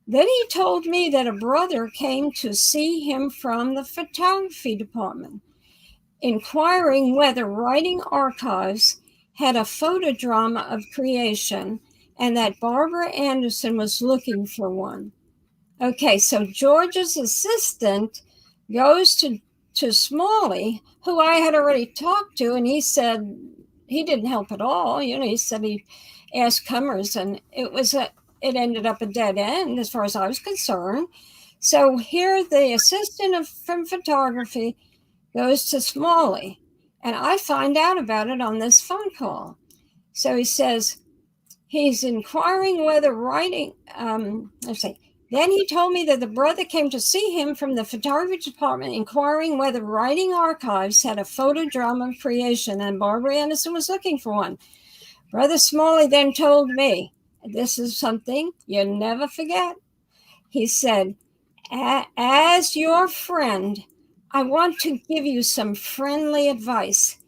Then he told me that a brother came to see him from the photography department, inquiring whether Writing Archives had a photodrama of creation and that Barbara Anderson was looking for one. Okay, so George's assistant goes to Smalley, who I had already talked to, and he said he didn't help at all. He said he asked Cummers, and it ended up a dead end as far as I was concerned. So here, the assistant from photography goes to Smalley, and I find out about it on this phone call. So he says he's inquiring whether Then he told me that the brother came to see him from the photography department, inquiring whether Writing Archives had a photodrama of creation, and Barbara Anderson was looking for one. Brother Smalley then told me, this is something you never forget. He said, as your friend, I want to give you some friendly advice.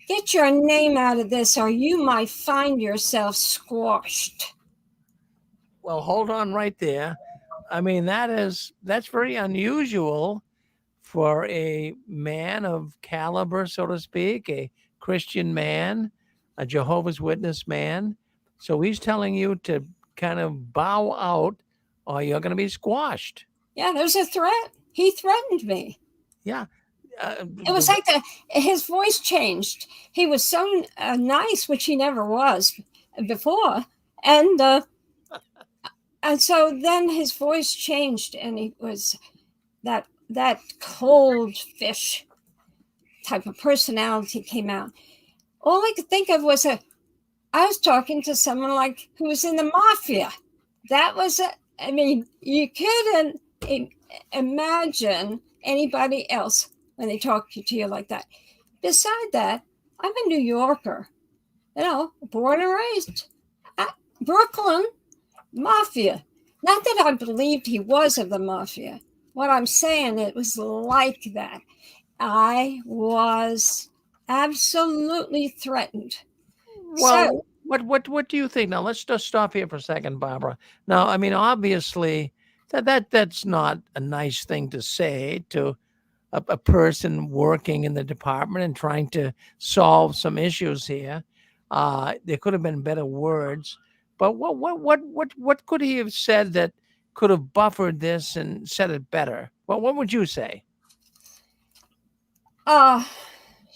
Get your name out of this, or you might find yourself squashed. Well, hold on right there. I mean, that's very unusual for a man of caliber, so to speak, a Christian man, a Jehovah's Witness man. So he's telling you to kind of bow out or you're going to be squashed. Yeah, there's a threat. He threatened me. Yeah. It was like his voice changed. He was so nice, which he never was before, and so then his voice changed, and he was that cold fish. type of personality came out. All I could think of was I was talking to someone like who was in the mafia. That was I mean, you couldn't imagine anybody else when they talk to you like that. Beside that, I'm a New Yorker, born and raised. Brooklyn, mafia. Not that I believed he was of the mafia. What I'm saying, it was like that. I was absolutely threatened. Well, So, what do you think? Now let's just stop here for a second, Barbara. Now, I mean, obviously, that's not a nice thing to say to a person working in the department and trying to solve some issues here. There could have been better words, but what could he have said that could have buffered this and said it better? Well, what would you say?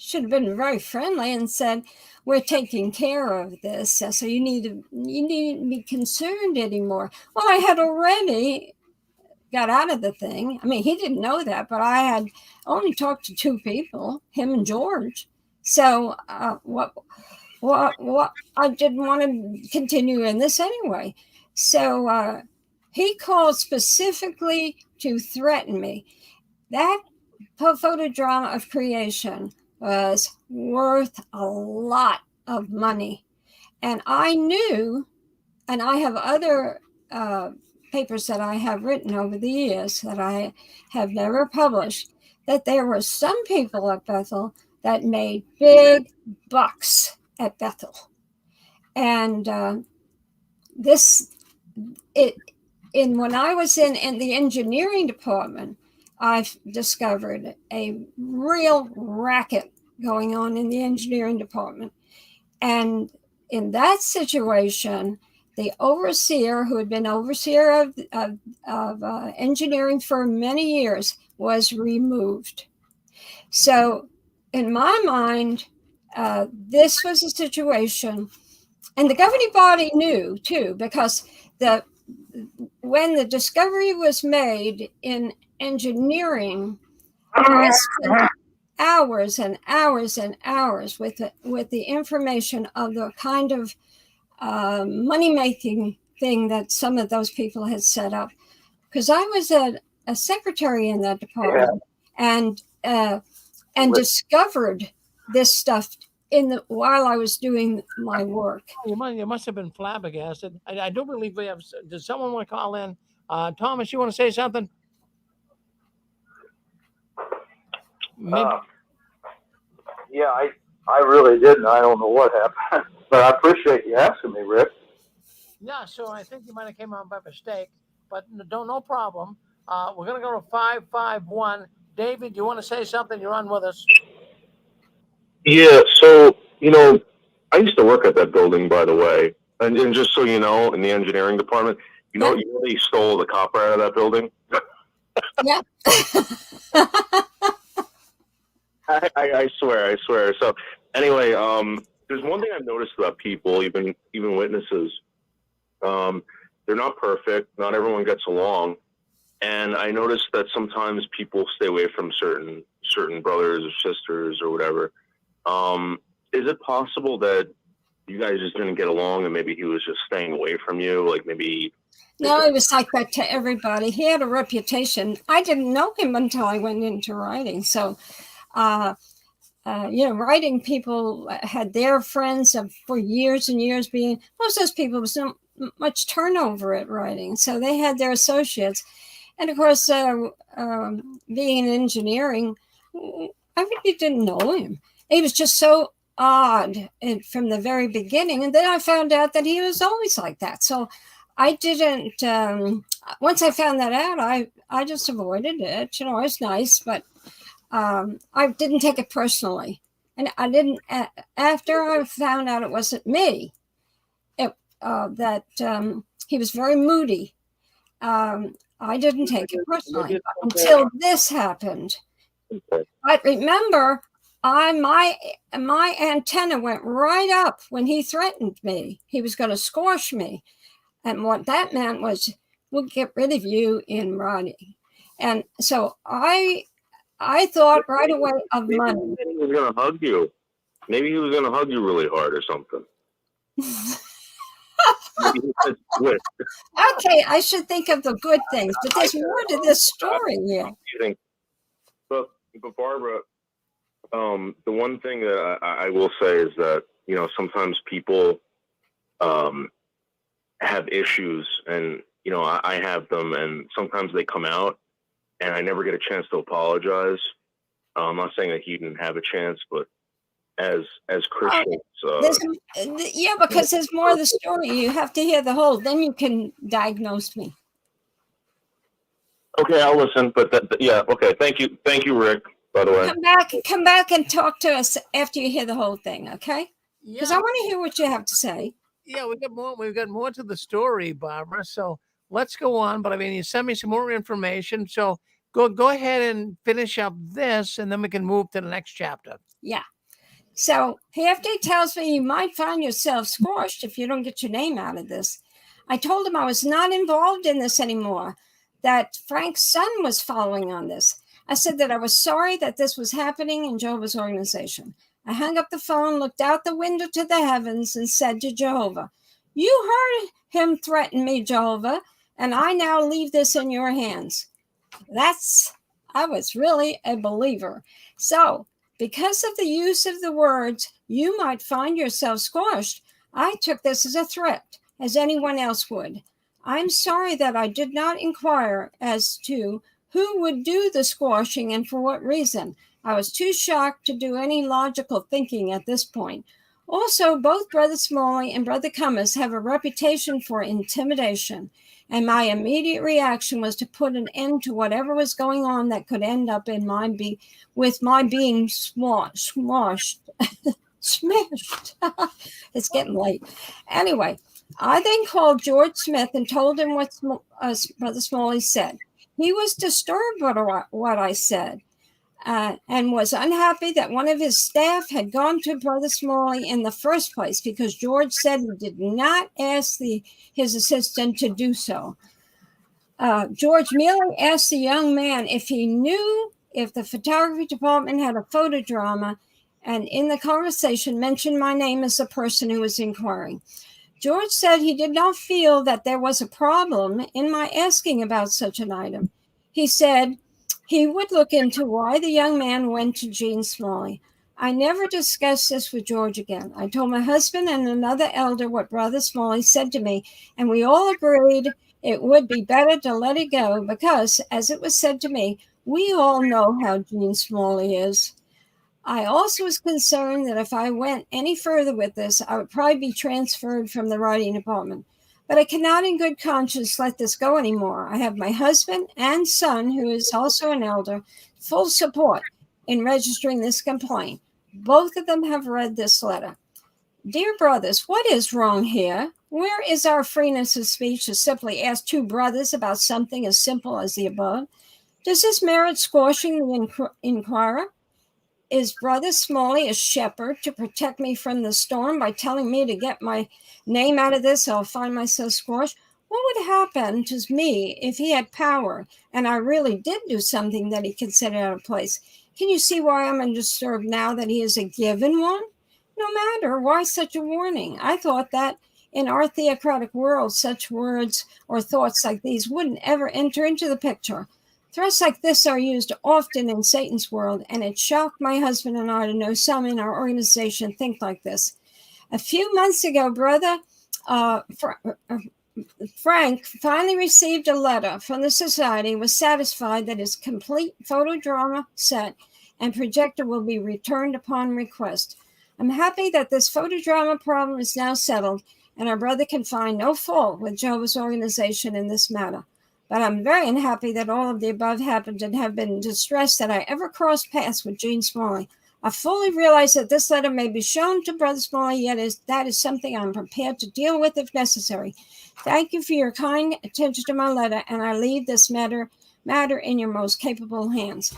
should have been very friendly and said, "We're taking care of this, so you needn't be concerned anymore." Well, I had already got out of the thing. I mean, he didn't know that, but I had only talked to two people, him and George. So what I didn't want to continue in this anyway. So he called specifically to threaten me. That photodrama of creation was worth a lot of money. And I knew, and I have other papers that I have written over the years that I have never published, that there were some people at Bethel that made big bucks at Bethel. And when I was in the engineering department, I've discovered a real racket going on in the engineering department. And in that situation, the overseer, who had been overseer of engineering for many years, was removed. So in my mind, this was a situation, and the governing body knew too, because when the discovery was made in engineering, I spent hours and hours and hours with the information of the kind of money-making thing that some of those people had set up. Because I was a secretary in that department, and discovered this stuff while I was doing my work. You must have been flabbergasted. I do believe we have. Does someone want to call in? Thomas, you want to say something? Maybe. Yeah, I really didn't. I don't know what happened, but I appreciate you asking me, Rick. Yeah, so I think you might have came on by mistake, but no problem. We're going to go to 551. David, you want to say something? You're on with us. Yeah, so, I used to work at that building, by the way. And just so you know, in the engineering department, they stole the copper out of that building? Yeah. I swear. So anyway, there's one thing I've noticed about people, even witnesses. They're not perfect. Not everyone gets along. And I noticed that sometimes people stay away from certain brothers or sisters or whatever. Is it possible that you guys just didn't get along and maybe he was just staying away from you? Like maybe. No, he was like that to everybody. He had a reputation. I didn't know him until I went into writing. So, writing people had their friends for years and years most of those people was not much turnover at writing. So they had their associates. And of course, being in engineering, I really didn't know him. He was just so odd from the very beginning. And then I found out that he was always like that. So I didn't, once I found that out, I just avoided it. It's nice, but I didn't take it personally. And I didn't, after I found out it wasn't me, that he was very moody. I didn't take it personally until this happened. I remember my antenna went right up when he threatened me. He was going to squash me. And what that meant was, we'll get rid of you in writing. And so I I thought right away of Maybe money. he was going to hug you. Maybe he was going to hug you really hard or something. Maybe he said, "Quit." Okay, I should think of the good things, but there's more to this story here. But Barbara, the one thing that I will say is that, you know, sometimes people have issues, and, you know, I have them, and sometimes they come out, and I never get a chance to apologize. I'm not saying that he didn't have a chance, but as Christians, Yeah, because there's more of the story. You have to hear the whole, then you can diagnose me. okay, I'll listen. But yeah, okay. Thank you, Rick. By the way, Come back and talk to us after you hear the whole thing, okay? Because I want to hear what you have to say. Yeah, we've got more to the story, Barbara. So let's go on. But I mean, you sent me some more information. So go ahead and finish up this, and then we can move to the next chapter. Yeah. So after he tells me you might find yourself squashed if you don't get your name out of this, I told him I was not involved in this anymore, that Frank's son was following on this. I said that I was sorry that this was happening in Jehovah's organization. I hung up the phone, looked out the window to the heavens, and said to Jehovah, you heard him threaten me, Jehovah, and I now leave this in your hands. I was really a believer. So, because of the use of the words, you might find yourself squashed, I took this as a threat, as anyone else would. I'm sorry that I did not inquire as to who would do the squashing and for what reason. I was too shocked to do any logical thinking at this point. Also, both Brother Smalley and Brother Cummins have a reputation for intimidation, and my immediate reaction was to put an end to whatever was going on that could end up in with my being smashed. It's getting late. Anyway, I then called George Smith and told him what Brother Smalley said. He was disturbed by what I said, and was unhappy that one of his staff had gone to Brother Smalley in the first place, because George said he did not ask his assistant to do so. George merely asked the young man if he knew if the photography department had a photodrama, and in the conversation mentioned my name as the person who was inquiring. George said he did not feel that there was a problem in my asking about such an item. He said he would look into why the young man went to Gene Smalley. I never discussed this with George again. I told my husband and another elder what Brother Smalley said to me, and we all agreed it would be better to let it go because, as it was said to me, we all know how Gene Smalley is. I also was concerned that if I went any further with this, I would probably be transferred from the writing department. But I cannot in good conscience let this go anymore. I have my husband and son, who is also an elder, full support in registering this complaint. Both of them have read this letter. Dear brothers, what is wrong here? Where is our freeness of speech to simply ask two brothers about something as simple as the above? Does this merit squashing the inquirer? Is Brother Smalley a shepherd to protect me from the storm by telling me to get my name out of this or I'll find myself squashed? What would happen to me if he had power and I really did do something that he considered out of place? Can you see why I'm undisturbed now that he is a given one? No matter, why such a warning? I thought that in our theocratic world, such words or thoughts like these wouldn't ever enter into the picture. Threats like this are used often in Satan's world, and it shocked my husband and I to know some in our organization think like this. A few months ago, Brother Frank finally received a letter from the society and was satisfied that his complete photodrama set and projector will be returned upon request. I'm happy that this photodrama problem is now settled, and our brother can find no fault with Jehovah's organization in this matter. But I'm very unhappy that all of the above happened and have been distressed that I ever crossed paths with Gene Smalley. I fully realize that this letter may be shown to Brother Smalley, yet that is something I'm prepared to deal with if necessary. Thank you for your kind attention to my letter, and I leave this matter in your most capable hands.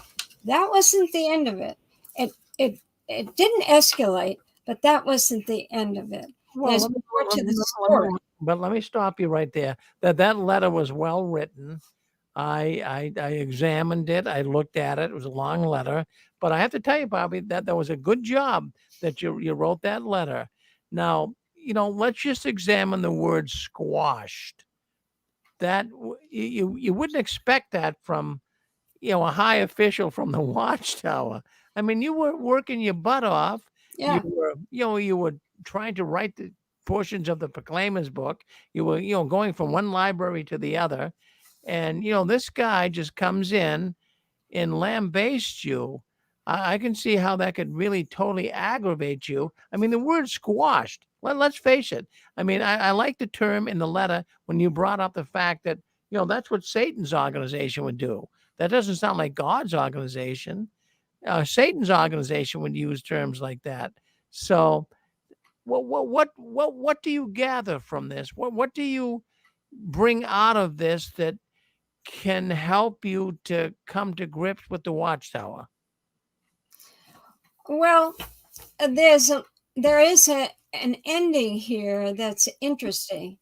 That wasn't the end of it. It didn't escalate, but that wasn't the end of it. Well, There's more to the story. but let me stop you right there. That letter was well written. I examined it. I looked at it. It was a long letter, but I have to tell you, Bobby, that was a good job that you wrote that letter. Now, let's just examine the word squashed. That you wouldn't expect that from a high official from the Watchtower. I mean, you were working your butt off. Yeah. You were trying to write the portions of the Proclaimer's book. You were, going from one library to the other. And, this guy just comes in and lambaste you. I can see how that could really totally aggravate you. I mean, the word squashed, let's face it. I mean, I like the term in the letter when you brought up the fact that, that's what Satan's organization would do. That doesn't sound like God's organization. Satan's organization would use terms like that. So, what do you gather from this? What do you bring out of this that can help you to come to grips with the Watchtower? Well, there is an ending here that's interesting,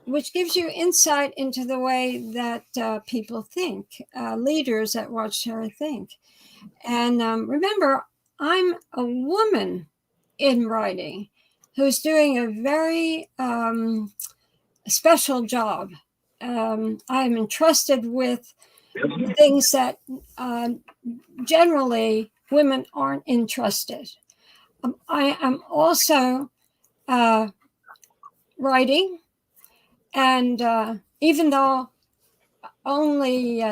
which gives you insight into the way that people think, leaders at Watchtower think. And remember, I'm a woman in writing who's doing a very special job. I'm entrusted with things that generally women aren't entrusted. I am also writing, and even though only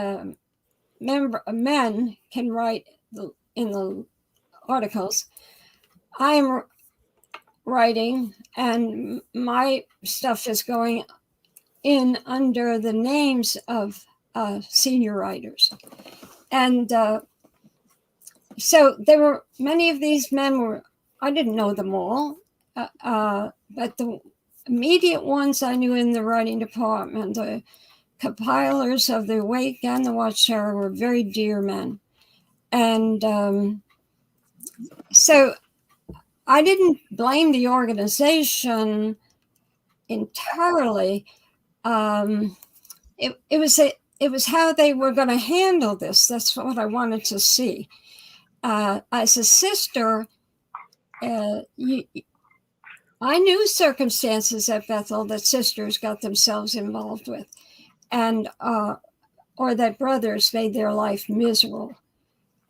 men can write in the articles, I am writing, and my stuff is going in under the names of senior writers. And so there were many of these men I didn't know them all, but the immediate ones I knew in the writing department, the compilers of the Awake and the Watchtower, were very dear men. And so I didn't blame the organization entirely. It was how they were going to handle this. That's what I wanted to see. As a sister, I knew circumstances at Bethel that sisters got themselves involved with, and or that brothers made their life miserable.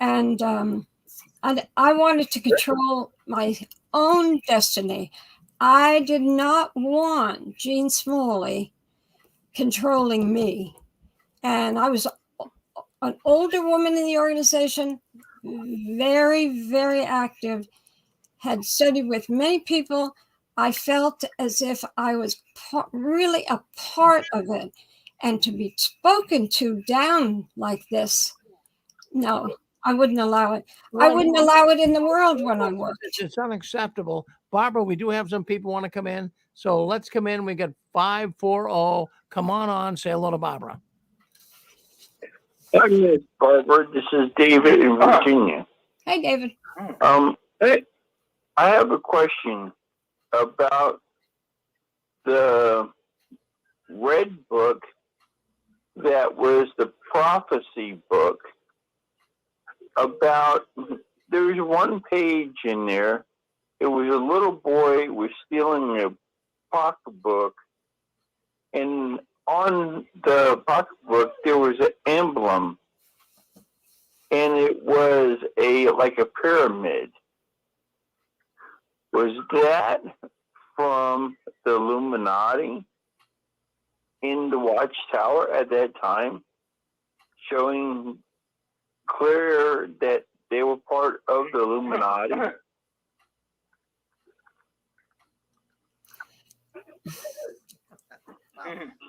And I wanted to control my own destiny. I did not want Jean Smalley controlling me. And I was an older woman in the organization, very, very active, had studied with many people. I felt as if I was really a part of it. And to be spoken to down like this, no, I wouldn't allow it. I wouldn't allow it in the world when I worked. It's unacceptable. Barbara, we do have some people want to come in. So let's come in. We got 540. Come on, say hello to Barbara. Hi, Barbara. This is David in Virginia. Hey, David. I have a question about the red book that was the prophecy book. There was one page in there. It was a little boy was stealing a pocketbook, and on the pocketbook there was an emblem, and it was like a pyramid. Was that from the Illuminati in the Watchtower at that time, showing clear that they were part of the Illuminati?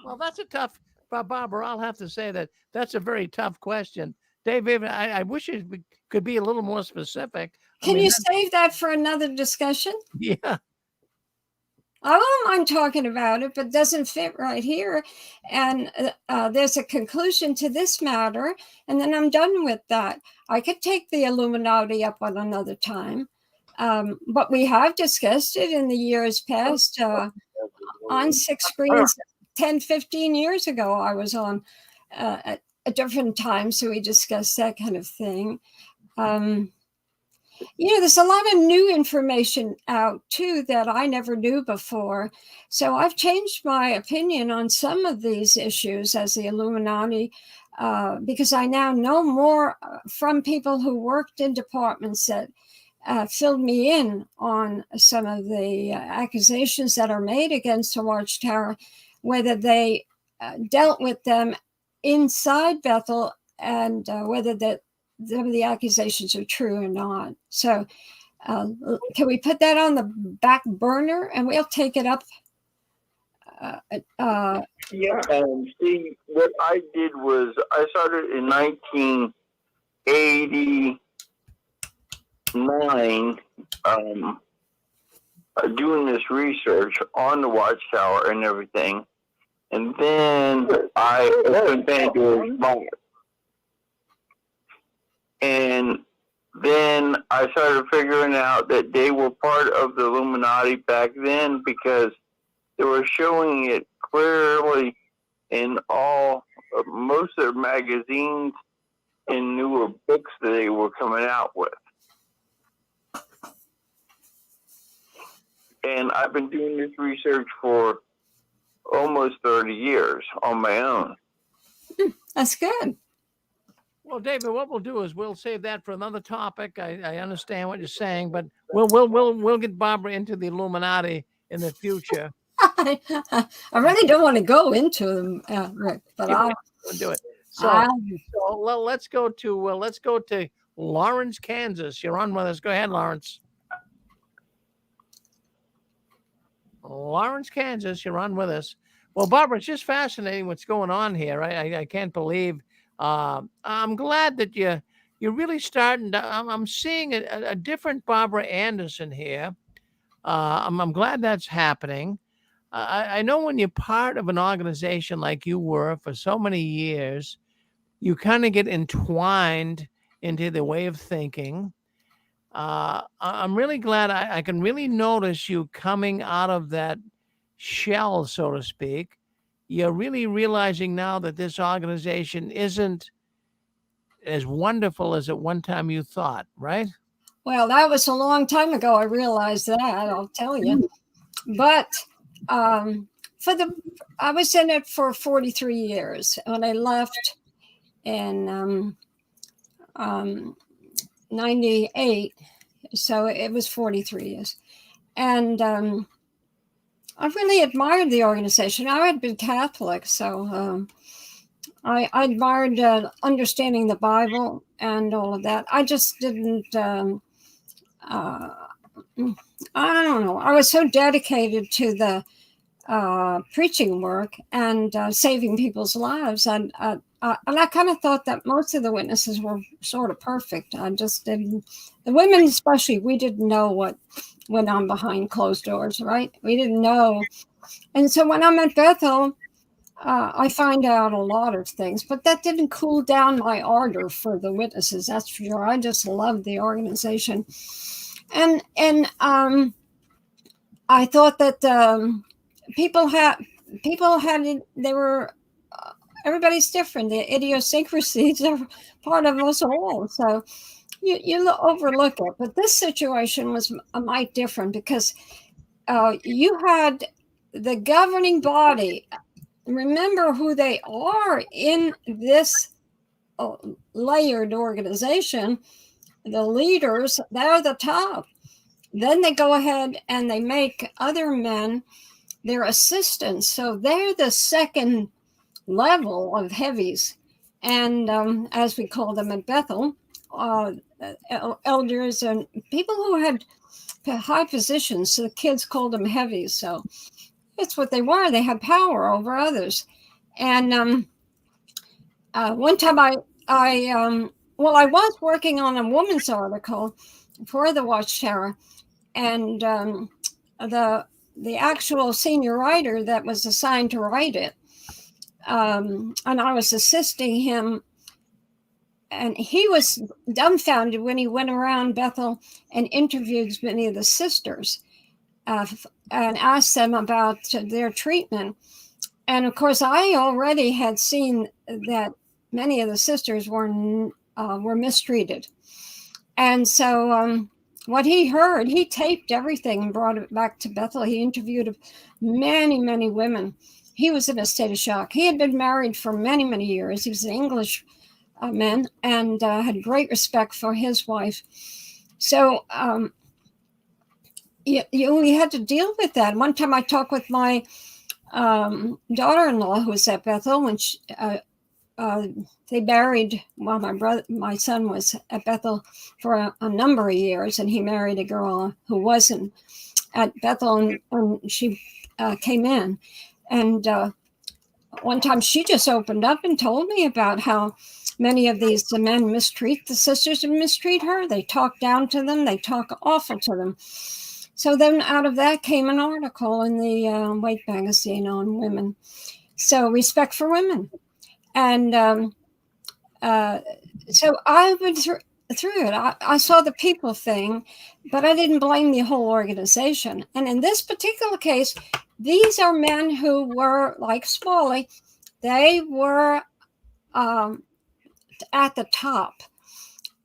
Well, that's a tough, Barbara. I'll have to say that's a very tough question. David, I wish it could be a little more specific. Can you save that for another discussion? Yeah. I won't mind talking about it, but it doesn't fit right here. And there's a conclusion to this matter, and then I'm done with that. I could take the Illuminati up on another time, but we have discussed it in the years past on six screens. 10, 15 years ago, I was on at different times, so we discuss that kind of thing. There's a lot of new information out too that I never knew before. So I've changed my opinion on some of these issues as the Illuminati, because I now know more from people who worked in departments that filled me in on some of the accusations that are made against the Watchtower, whether they dealt with them inside Bethel, and whether some of the accusations are true or not. So can we put that on the back burner and we'll take it up? Yeah, and see, what I did was I started in 1989 doing this research on the Watchtower and everything. And then I opened Pandora's box. And then I started figuring out that they were part of the Illuminati back then, because they were showing it clearly in most of their magazines and newer books that they were coming out with. And I've been doing this research for almost 30 years on my own. That's good. Well, David, what we'll do is we'll save that for another topic. I understand what you're saying, but we'll get Barbara into the Illuminati in the future. I really don't want to go into them, Rick, but Yeah, I'll we'll do it. So let's go to Lawrence, Kansas. You're on with us. Go ahead, Lawrence. Lawrence, Kansas. You're on with us. Well, Barbara, it's just fascinating what's going on here. I can't believe. I'm glad that you're really starting to. I'm seeing a different Barbara Anderson here. I'm glad that's happening. I know when you're part of an organization like you were for so many years, you kind of get entwined into the way of thinking. I'm really glad I can really notice you coming out of that shell, so to speak. You're really realizing now that this organization isn't as wonderful as at one time you thought, right? Well, that was a long time ago. I realized that, I'll tell you. But I was in it for 43 years. When I left in 98, so it was 43 years. And I really admired the organization. I had been Catholic, so I admired understanding the Bible and all of that. I just didn't, I don't know. I was so dedicated to the preaching work and saving people's lives. And I kind of thought that most of the witnesses were sort of perfect. I just didn't, the women especially, we didn't know what went on behind closed doors, right? We didn't know. And so when I'm at Bethel, I find out a lot of things, but that didn't cool down my ardor for the witnesses. That's for sure. I just loved the organization. And I thought that everybody's different. The idiosyncrasies are part of us all. So you overlook it. But this situation was a mite different, because you had the governing body. Remember who they are in this layered organization. The leaders, they're the top. Then they go ahead and they make other men their assistants. So they're the second level of heavies. And as we call them at Bethel, elders and people who had high positions. So the kids called them heavies. So it's what they were. They had power over others. And one time I was working on a woman's article for the Watchtower, and the actual senior writer that was assigned to write it, and I was assisting him, and he was dumbfounded when he went around Bethel and interviewed many of the sisters and asked them about their treatment. And of course, I already had seen that many of the sisters were mistreated. And so what he heard, he taped everything and brought it back to Bethel. He interviewed many, many women. He was in a state of shock. He had been married for many, many years. He was an English man and had great respect for his wife. So we had to deal with that. One time I talked with my daughter-in-law who was at Bethel when they married. Well, my son was at Bethel for a number of years, and he married a girl who wasn't at Bethel, and she came in. And one time she just opened up and told me about how many of these men mistreat the sisters and mistreat her. They talk down to them. They talk awful to them. So then out of that came an article in the Weight magazine on women. So respect for women. And so I went through it. I saw the people thing, but I didn't blame the whole organization. And in this particular case, these are men who were like Smalley. They were at the top.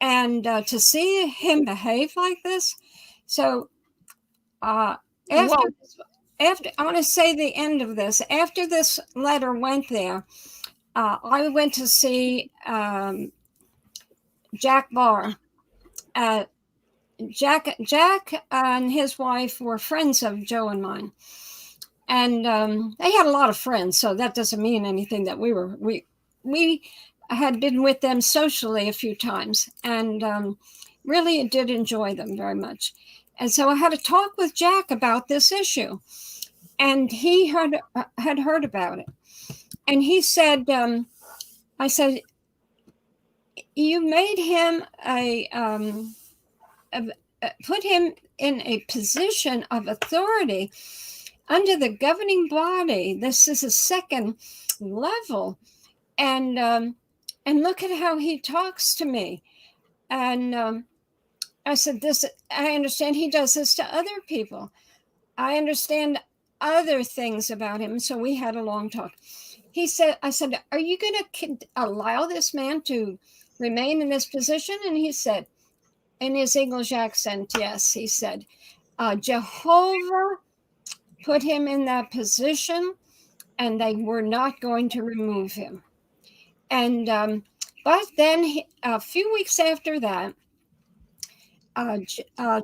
And to see him behave like this. So after I want to say the end of this. After this letter went there, I went to see Jack Barr. Jack and his wife were friends of Joe and mine, and they had a lot of friends. So that doesn't mean anything. That we had been with them socially a few times, and really did enjoy them very much. And so I had a talk with Jack about this issue, and he had heard about it, and he said, "I said, you made him put him in a position of authority under the governing body. This is a second level, and look at how he talks to me." And I said, "This, I understand he does this to other people. I understand other things about him." So we had a long talk. I said, "Are you going to allow this man to remain in this position?" And he said, in his English accent, yes, he said, "Jehovah put him in that position, and they were not going to remove him." And but then a few weeks after that,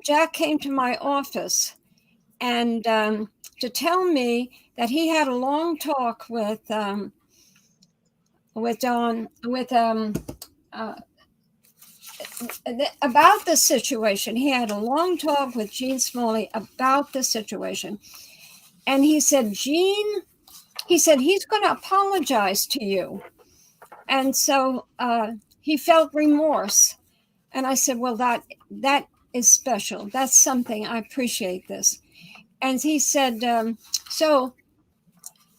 Jack came to my office and to tell me that he had a long talk with about the situation. He had a long talk with Gene Smalley about the situation, and he said, "Gene," he said, "he's going to apologize to you." And so he felt remorse. And I said, "Well, that is special. That's something. I appreciate this." And he said, so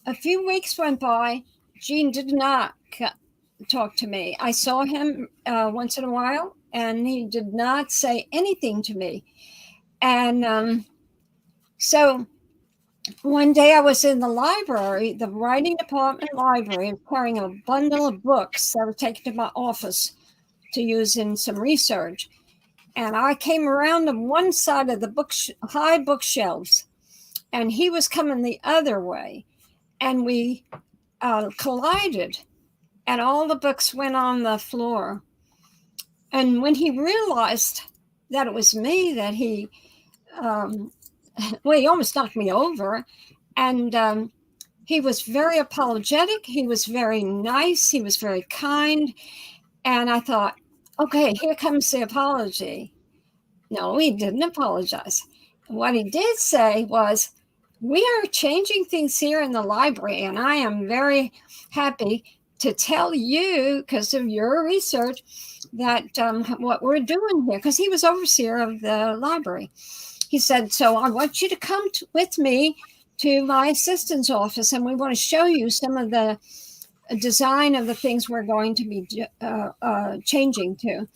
a few weeks went by. Gene did not talk to me. I saw him once in a while, and he did not say anything to me. And so one day I was in the library, the writing department library, carrying a bundle of books that I was taken to my office to use in some research. And I came around on one side of the high bookshelves, and he was coming the other way. And we collided, and all the books went on the floor. And when he realized that it was me, that he almost knocked me over. And he was very apologetic. He was very nice. He was very kind. And I thought, okay, here comes the apology. No, he didn't apologize. What he did say was, "We are changing things here in the library, and I am very happy to tell you, because of your research, that what we're doing here," because he was overseer of the library. He said, "So I want you to come with me to my assistant's office, and we want to show you some of the design of the things we're going to be changing to."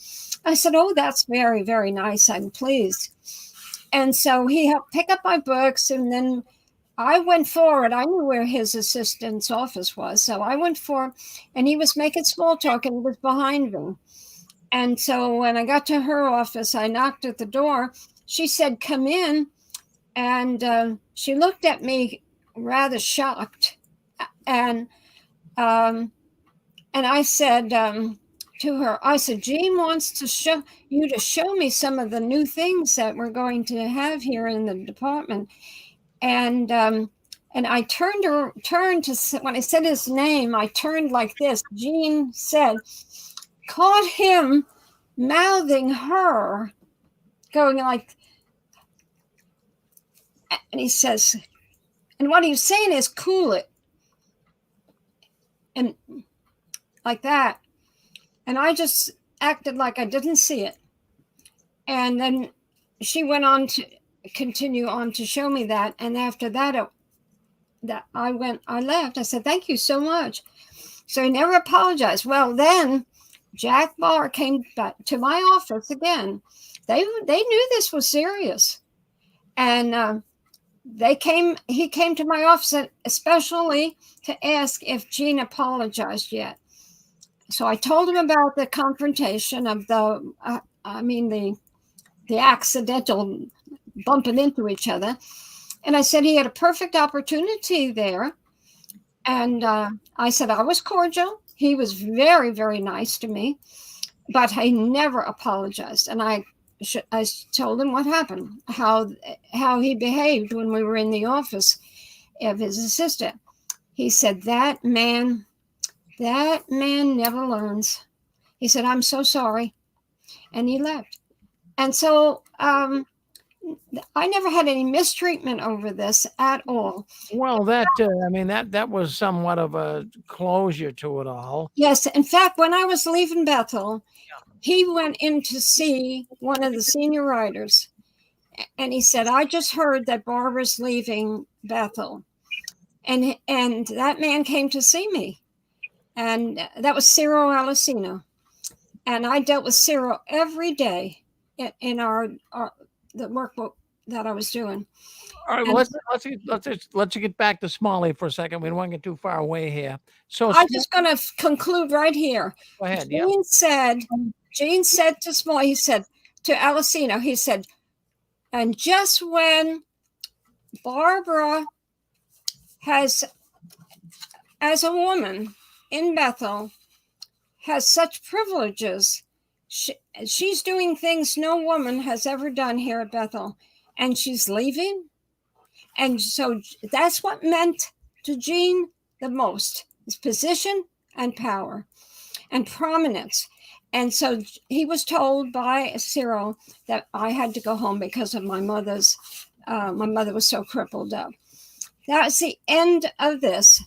I said, "Oh, that's very, very nice. I'm pleased." And so he helped pick up my books, and then I went forward. I knew where his assistant's office was. So I went forward, and he was making small talk and was behind me. And so when I got to her office, I knocked at the door. She said, "Come in." And she looked at me rather shocked. And I said to her, I said, "Jean wants to show me some of the new things that we're going to have here in the department." And I turned to, when I said his name, I turned like this. Jean said, caught him mouthing her, going like, and he says, "And what he's saying is, cool it." And like that. And I just acted like I didn't see it. And then she went on to continue on to show me that. And after that, I left. I said, "Thank you so much." So he never apologized. Well, then Jack Barr came back to my office again. They knew this was serious. And he came to my office especially to ask if Jean apologized yet. So I told him about the confrontation of the accidental bumping into each other. And I said he had a perfect opportunity there. And I said I was cordial. He was very, very nice to me, but he never apologized. And I told him what happened, how he behaved when we were in the office of his assistant. He said, that man never learns. He said, "I'm so sorry." And he left. And so I never had any mistreatment over this at all. Well, that was somewhat of a closure to it all. Yes. In fact, when I was leaving Bethel, he went in to see one of the senior writers. And he said, "I just heard that Barbara's leaving Bethel." And that man came to see me. And that was Ciro Alessino. And I dealt with Ciro every day in the workbook that I was doing. All right, well, let's get back to Smalley for a second. We don't want to get too far away here. So I'm just going to conclude right here. Go ahead. Jean said to Smalley, he said to Alessino, he said, "And just when Barbara has, as a woman in Bethel, has such privileges, she's doing things no woman has ever done here at Bethel, and she's leaving." And so that's what meant to Jean the most, his position and power and prominence. And so he was told by Ciro that I had to go home because of my mother was so crippled up. That's the end of this,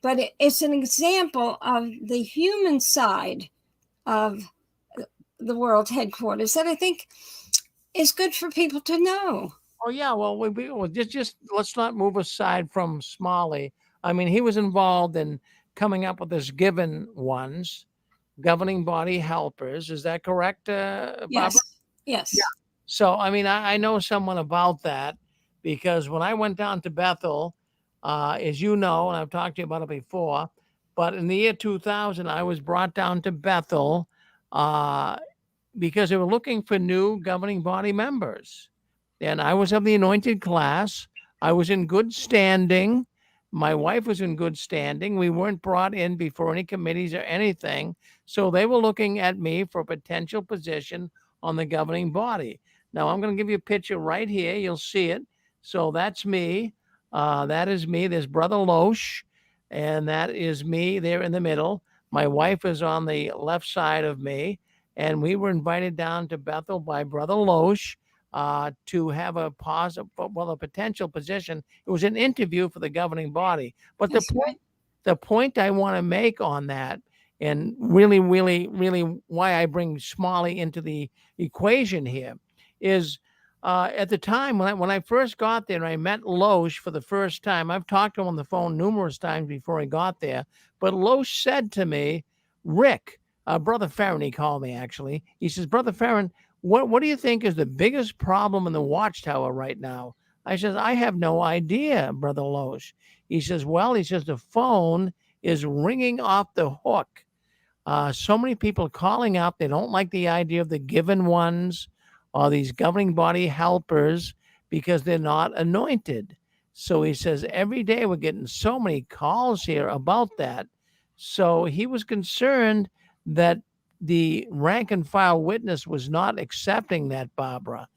but it's an example of the human side of the world headquarters that I think is good for people to know. Oh yeah, well, we just let's not move aside from Smalley. I mean, he was involved in coming up with this given ones, governing body helpers. Is that correct, Barbara? Yes. Yeah. So, I mean, I know someone about that because when I went down to Bethel, as you know, and I've talked to you about it before, but in the year 2000, I was brought down to Bethel because they were looking for new governing body members. And I was of the anointed class. I was in good standing. My wife was in good standing. We weren't brought in before any committees or anything. So they were looking at me for a potential position on the governing body. Now, I'm going to give you a picture right here. You'll see it. So that's me. That is me. There's Brother Loesch, and that is me there in the middle. My wife is on the left side of me, and we were invited down to Bethel by Brother Loesch to have a potential position. It was an interview for the governing body. But the point I want to make on that, and really, really, really why I bring Smalley into the equation here, is at the time when I first got there, and I met Loesch for the first time. I've talked to him on the phone numerous times before I got there. But Loesch said to me, "Rick," Brother Farron, he called me actually. He says, "Brother Farron, what do you think is the biggest problem in the Watchtower right now?" I says, I have no idea, Brother Loesch. He says, well, he says, the phone is ringing off the hook. So many people calling out, they don't like the idea of the given ones or these governing body helpers because they're not anointed. So he says, every day we're getting so many calls here about that. So he was concerned that the rank and file witness was not accepting that, Barbara.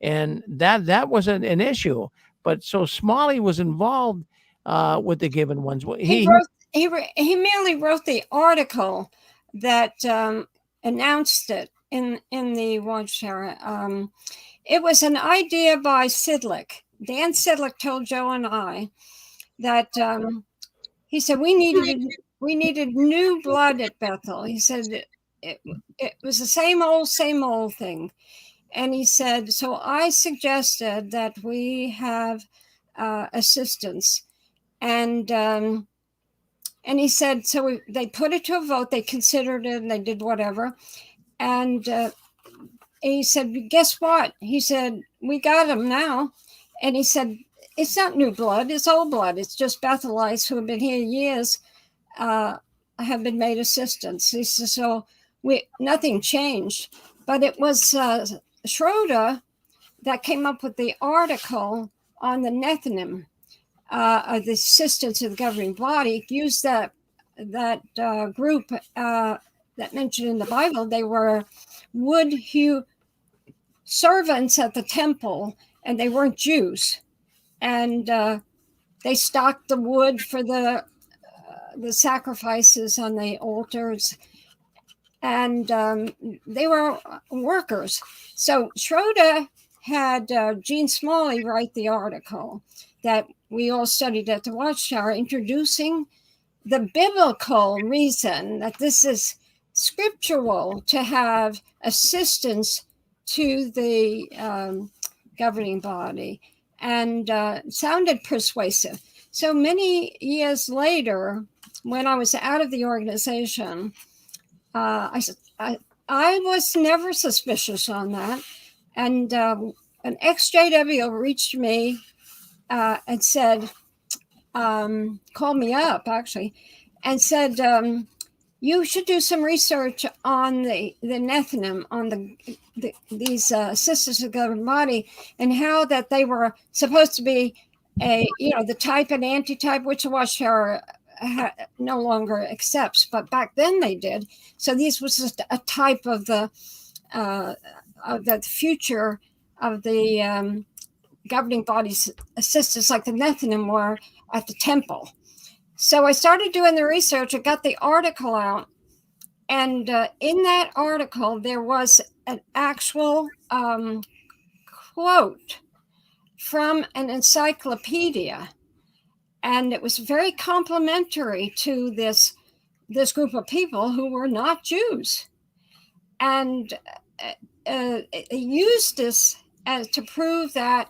And that was an issue. But so Smalley was involved with the given ones. He merely wrote the article that announced it in the Watchtower. It was an idea by Sidlick. Dan Sidlick told Joe and I that he said we needed new blood at Bethel. He said it was the same old thing. And he said, so I suggested that we have assistance. And he said, so they put it to a vote. They considered it and they did whatever. And he said, guess what? He said, we got them now. And he said, it's not new blood. It's old blood. It's just Bethelites who have been here years have been made assistants. He said, so nothing changed. But it was Schroeder that came up with the article on the Nethinim. The assistants of the governing body used that group that mentioned in the Bible. They were wood hew servants at the temple, and they weren't Jews. And they stocked the wood for the sacrifices on the altars, and they were workers. So Schroeder had Gene Smalley write the article that we all studied at the Watchtower, introducing the biblical reason that this is scriptural to have assistance to the governing body, and sounded persuasive. So many years later, when I was out of the organization, I was never suspicious on that. And an ex-JW reached me and said, called me up actually, and said, you should do some research on the Nethinim, on these sisters of the governing body, and how that they were supposed to be the type and anti-type, which the Watchtower no longer accepts, but back then they did. So these was just a type of the future of the governing body's assistants, like the Nethinim were at the temple. So I started doing the research. I got the article out, and in that article there was an actual quote from an encyclopedia, and it was very complimentary to this group of people who were not Jews, and it used this to prove that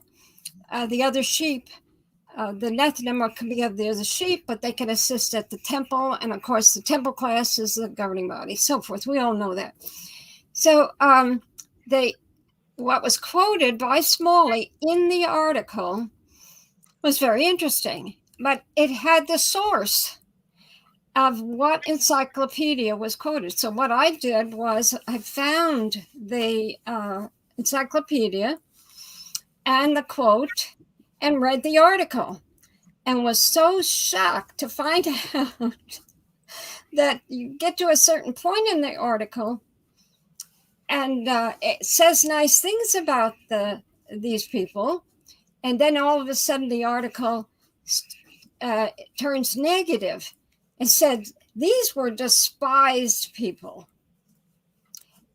the other sheep, the Nethinim could be of the other sheep, but they can assist at the temple, and of course the temple class is the governing body, so forth. We all know that. So what was quoted by Smalley in the article was very interesting, but it had the source of what encyclopedia was quoted. So what I did was I found the encyclopedia and the quote and read the article, and was so shocked to find out that you get to a certain point in the article and it says nice things about these people, and then all of a sudden the article turns negative and said these were despised people.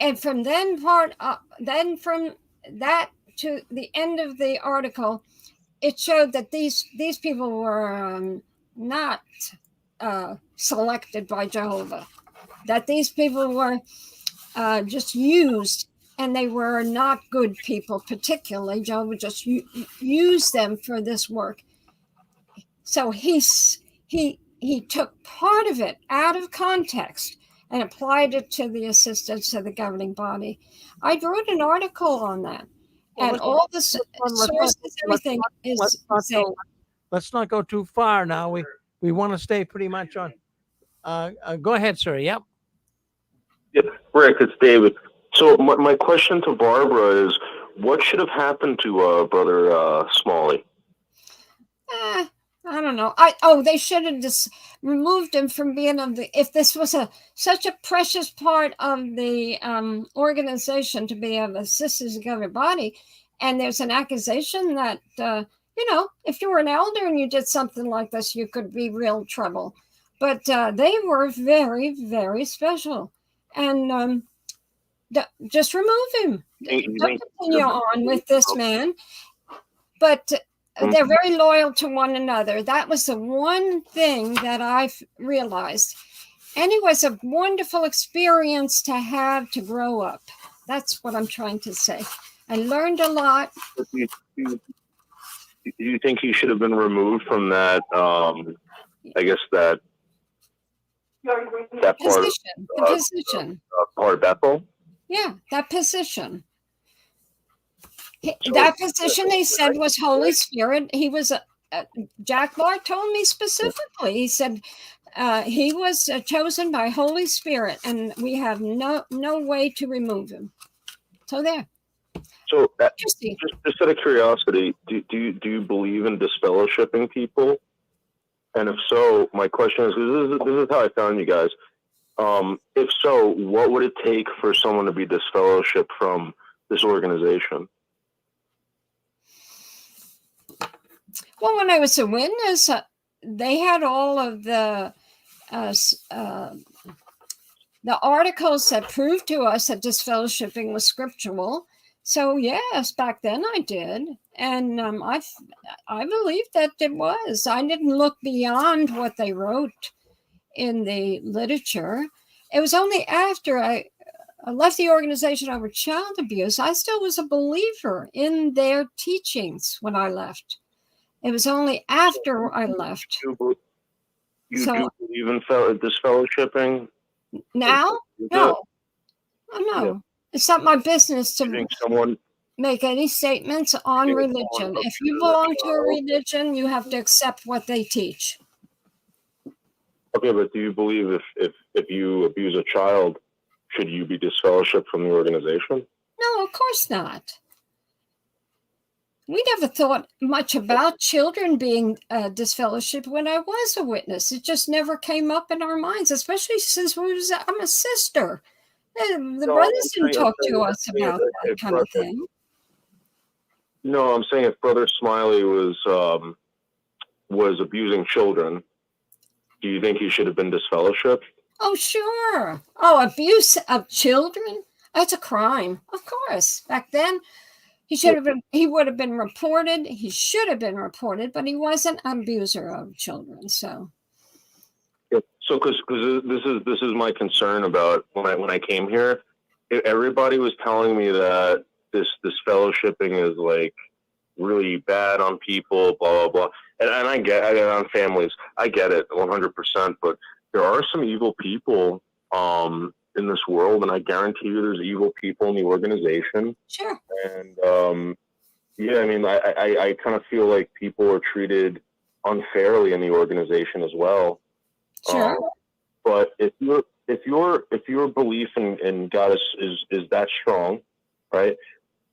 And from then from that to the end of the article, it showed that these people were not selected by Jehovah, that these people were just used, and they were not good people particularly. Jehovah just used them for this work. So he took part of it out of context and applied it to the assistance of the governing body. I wrote an article on that, Well, and all the sources, everything is there. let's not go too far now. We want to stay pretty much on. Go ahead, sir. Yep. Yeah, Rick, it's David. So my question to Barbara is, what should have happened to Brother Smalley? I don't know. They should have just removed him from being on the. If this was such a precious part of the organization to be of a sisters of government body, and there's an accusation that if you were an elder and you did something like this, you could be real trouble. But they were very, very special, and just remove him. Don't continue on with this man. But they're very loyal to one another. That was the one thing that I've realized. And it was a wonderful experience to have to grow up. That's what I'm trying to say. I learned a lot. Do you think he should have been removed from that? I guess that position, position. Part of Bethel. Yeah, that position. That position they said was Holy Spirit. He was Jack Bart told me specifically. He said he was chosen by Holy Spirit, and we have no way to remove him. So there. So just out of curiosity, do you believe in disfellowshipping people? And if so, my question is, this is how I found you guys. If so, what would it take for someone to be disfellowshipped from this organization? Well, when I was a witness, they had all of the articles that proved to us that disfellowshipping was scriptural. So yes, back then I did, and I believe that it was. I didn't look beyond what they wrote in the literature. It was only after I left the organization over child abuse, I still was a believer in their teachings when I left. It was only after I left. You do believe in disfellowshipping? Now? No. No. Yeah. It's not my business to make any statements on religion. If you belong to a religion, you have to accept what they teach. Okay, but do you believe if you abuse a child, should you be disfellowshipped from the organization? No, of course not. We never thought much about children being disfellowshipped when I was a witness. It just never came up in our minds, especially since I'm a sister. The brothers didn't talk to us about that kind of thing. No, I'm saying if Brother Smiley was abusing children, do you think he should have been disfellowshipped? Oh, sure. Oh, abuse of children? That's a crime. Of course. Back then, he would have been reported. He should have been reported, but he wasn't an abuser of children. So because this is my concern about when I came here. Everybody was telling me that this fellowshipping is like really bad on people, blah blah blah. And I get on families. I get it 100%. But there are some evil people in this world, and I guarantee you there's evil people in the organization. Sure. And yeah, I mean, I kind of feel like people are treated unfairly in the organization as well. Sure. But if your belief in God is that strong, right?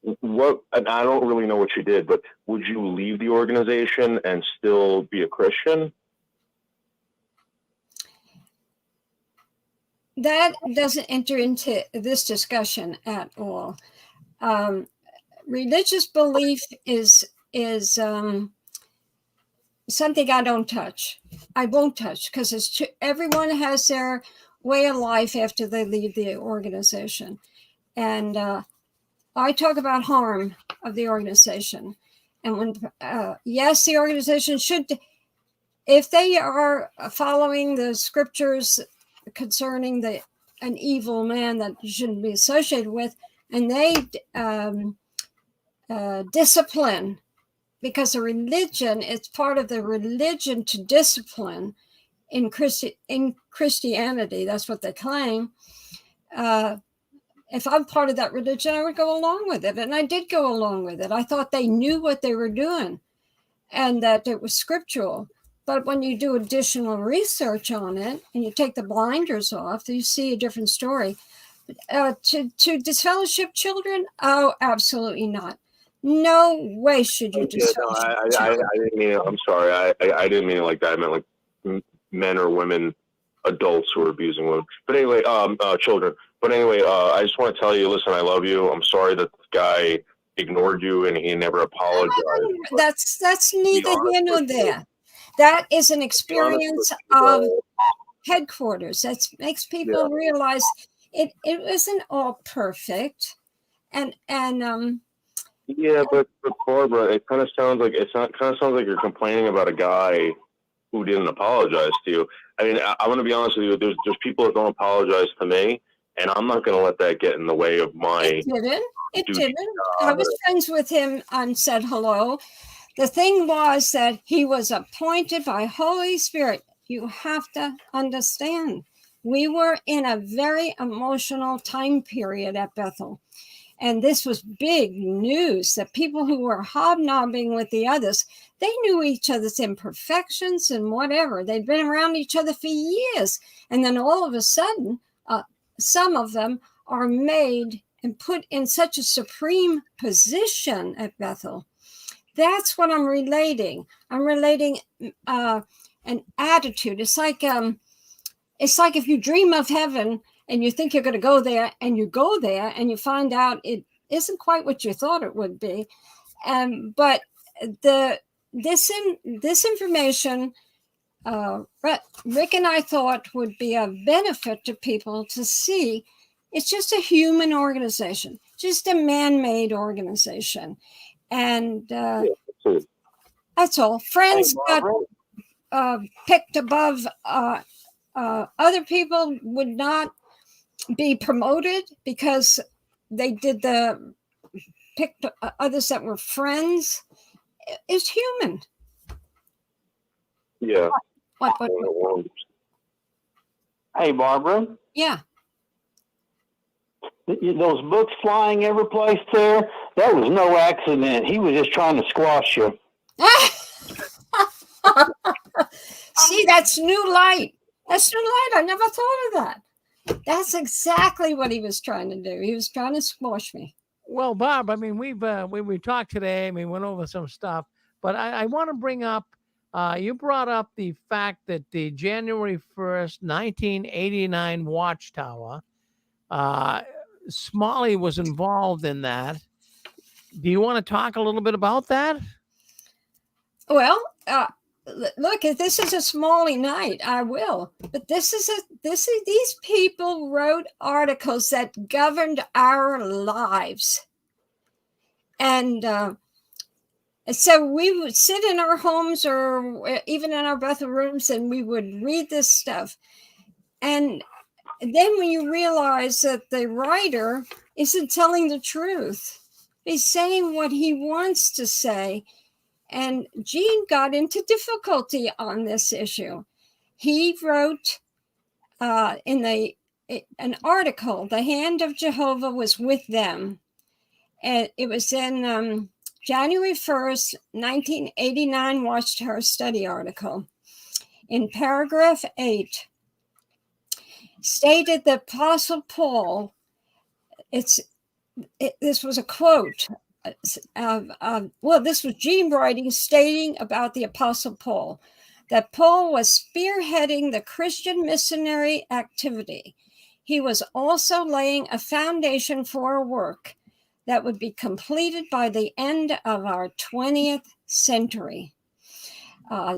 And I don't really know what you did, but would you leave the organization and still be a Christian? That doesn't enter into this discussion at all. Religious belief is something I don't touch. I won't touch because everyone has their way of life after they leave the organization. And I talk about harm of the organization. And when, yes, the organization should, if they are following the scriptures concerning an evil man that you shouldn't be associated with, and they discipline, because a religion, it's part of the religion to discipline in Christianity. That's what they claim. if I'm part of that religion, I would go along with it. And I did go along with it. I thought they knew what they were doing and that it was scriptural. But when you do additional research on it and you take the blinders off, you see a different story. To disfellowship children? Oh, absolutely not. No way should you disfellowship I didn't mean it. I'm sorry. I didn't mean it like that. I meant like men or women, adults who are abusing women. But anyway, children. But anyway, I just want to tell you, listen, I love you. I'm sorry that this guy ignored you and he never apologized. That's neither here nor there. That is an experience of headquarters. That makes people realize it isn't all perfect. And yeah, but Barbara, it kind of sounds like you're complaining about a guy who didn't apologize to you. I mean, I'm going to be honest with you. There's people that don't apologize to me, and I'm not going to let that get in the way of my. It didn't. I was friends with him and said hello. The thing was that he was appointed by Holy Spirit. You have to understand. We were in a very emotional time period at Bethel. And this was big news that people who were hobnobbing with the others, they knew each other's imperfections and whatever. They'd been around each other for years. And then all of a sudden, some of them are made and put in such a supreme position at Bethel. That's what I'm relating. I'm relating an attitude. It's like if you dream of heaven and you think you're going to go there, and you go there and you find out it isn't quite what you thought it would be. But this information, Rick and I thought would be a benefit to people to see. It's just a human organization, just a man-made organization. And that's all. Friends got picked above other people would not be promoted because they did picked others that were friends. It's human. Yeah. What? Hey, Barbara. Yeah. Those books flying every place there, that was no accident. He was just trying to squash you. See, that's new light. That's new light. I never thought of that. That's exactly what he was trying to do. He was trying to squash me. Well, Bob, I mean, we talked today. I mean, we went over some stuff, but I want to bring up. You brought up the fact that the January 1st, 1989 Watchtower, Smalley was involved in that. Do you want to talk a little bit about that? Well, look, if this is a Smalley night, I will. But these people wrote articles that governed our lives. And so we would sit in our homes or even in our Bethel rooms and we would read this stuff. And then when you realize that the writer isn't telling the truth, he's saying what he wants to say. And Gene got into difficulty on this issue. He wrote an article, "The Hand of Jehovah was with them." And it was in January 1st, 1989 Watchtower Study article. In paragraph 8, stated the Apostle Paul, this was a quote, this was Gene writing, stating about the Apostle Paul, that Paul was spearheading the Christian missionary activity. He was also laying a foundation for a work that would be completed by the end of our 20th century.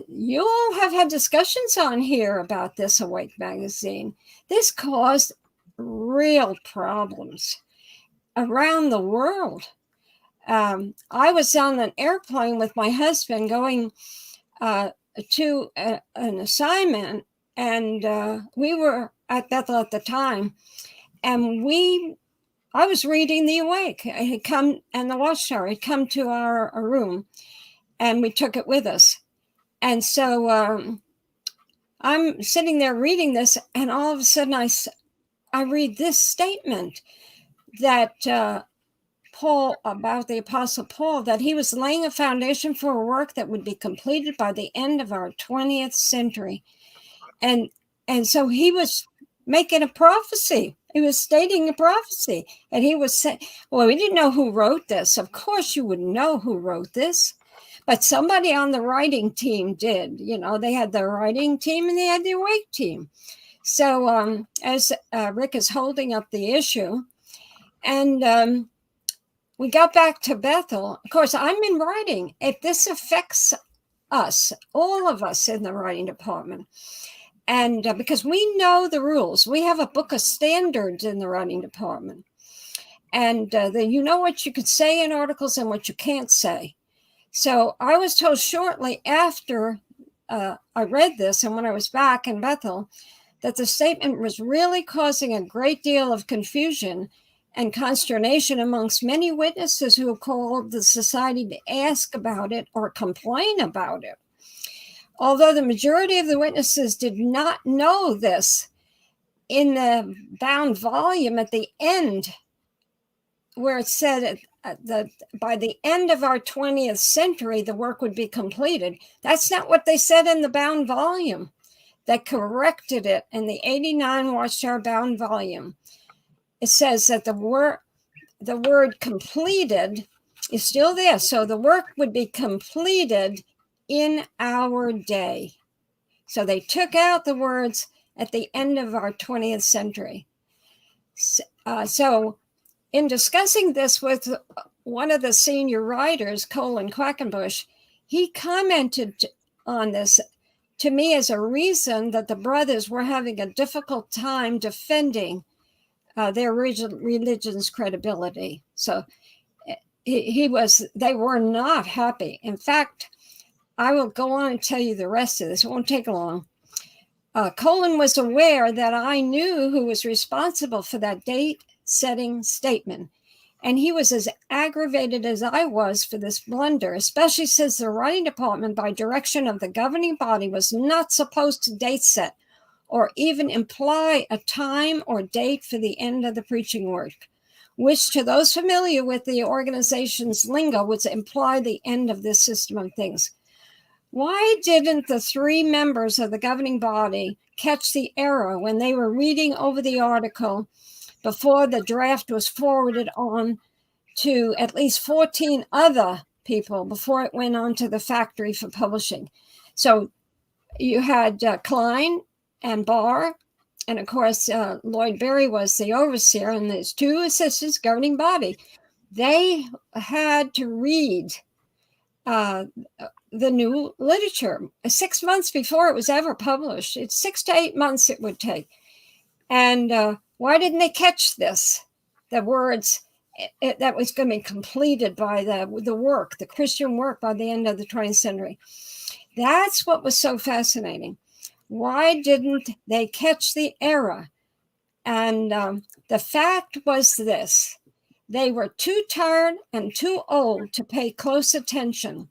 You all have had discussions on here about this Awake magazine. This caused real problems around the world. I was on an airplane with my husband going to an assignment, and we were at Bethel at the time, and I was reading the Awake. It had come, and the Watchtower had come to our room, and we took it with us. And so I'm sitting there reading this, and all of a sudden I read this statement. that about the Apostle Paul, that he was laying a foundation for a work that would be completed by the end of our 20th century. And so he was making a prophecy. He was stating a prophecy. And he was saying, well, we didn't know who wrote this. Of course you wouldn't know who wrote this. But somebody on the writing team did. You know, they had the writing team and they had the awake team. So as Rick is holding up the issue, and we got back to Bethel. Of course, I'm in writing. If this affects us, all of us in the writing department, and because we know the rules, we have a book of standards in the writing department, and you know what you could say in articles and what you can't say. So I was told shortly after I read this, and when I was back in Bethel, that the statement was really causing a great deal of confusion and consternation amongst many witnesses who called the society to ask about it or complain about it. Although the majority of the witnesses did not know this, in the bound volume at the end, where it said that by the end of our 20th century, the work would be completed, that's not what they said in the bound volume. They corrected it in the 89 Watchtower bound volume. It says that the word completed is still there. So the work would be completed in our day. So they took out the words at the end of our 20th century. So in discussing this with one of the senior writers, Colin Quackenbush, he commented on this to me as a reason that the brothers were having a difficult time defending their religion's credibility. So they were not happy. In fact, I will go on and tell you the rest of this. It won't take long. Colin was aware that I knew who was responsible for that date-setting statement, and he was as aggravated as I was for this blunder, especially since the writing department, by direction of the governing body, was not supposed to date set or even imply a time or date for the end of the preaching work, which to those familiar with the organization's lingo would imply the end of this system of things. Why didn't the three members of the governing body catch the error when they were reading over the article before the draft was forwarded on to at least 14 other people before it went on to the factory for publishing? So you had Klein and Barr, and of course, Lloyd Berry was the overseer, and there's two assistants governing body. They had to read the new literature 6 months before it was ever published. It's 6 to 8 months it would take. And why didn't they catch this? The words that was going to be completed by the work, the Christian work, by the end of the 20th century. That's what was so fascinating. Why didn't they catch the error? And the fact was this: they were too tired and too old to pay close attention.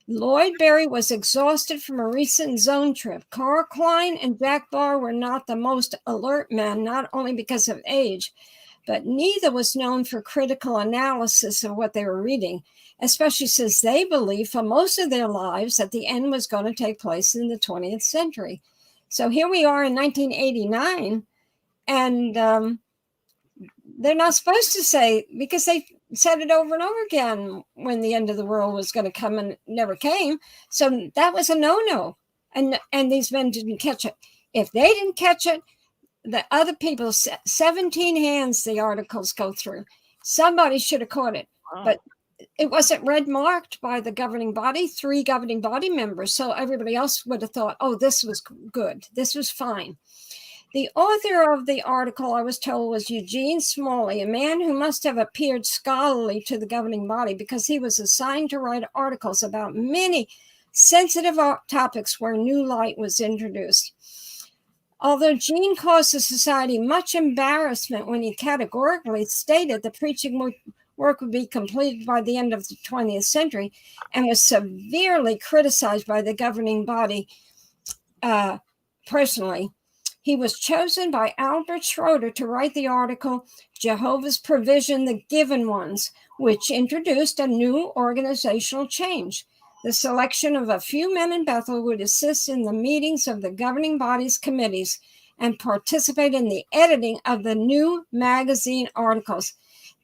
Lloyd Berry was exhausted from a recent zone trip. Carl Klein and Jack Barr were not the most alert men, not only because of age, but neither was known for critical analysis of what they were reading, especially since they believed for most of their lives that the end was going to take place in the 20th century. So here we are in 1989, and they're not supposed to say, because they said it over and over again when the end of the world was going to come, and it never came. So that was a no-no, and these men didn't catch it. If they didn't catch it, the other people, 17 hands the articles go through. Somebody should have caught it. Wow. But it wasn't red marked by the governing body, 3 governing body members. So everybody else would have thought, oh, this was good. This was fine. The author of the article, I was told, was Eugene Smalley, a man who must have appeared scholarly to the governing body because he was assigned to write articles about many sensitive topics where new light was introduced. Although Gene caused the society much embarrassment when he categorically stated the preaching work would be completed by the end of the 20th century, and was severely criticized by the governing body personally, He was chosen by Albert Schroeder to write the article, Jehovah's Provision, the Given Ones, which introduced a new organizational change. The selection of a few men in Bethel would assist in the meetings of the governing body's committees and participate in the editing of the new magazine articles.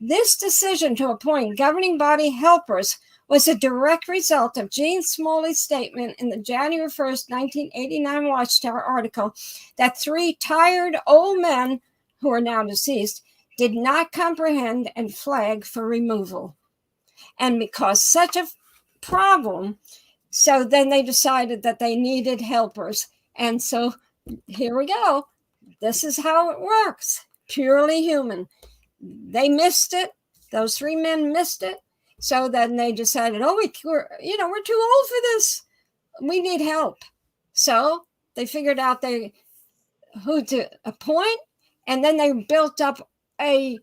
This decision to appoint governing body helpers was a direct result of Gene Smalley's statement in the January 1st, 1989 Watchtower article that 3 tired old men, who are now deceased, did not comprehend and flag for removal. And because such a problem, so then they decided that they needed helpers. And so here we go. This is how it works. Purely human. They missed it. Those 3 men missed it. So then they decided, we're too old for this. We need help. So they figured out who to appoint, and then they built up a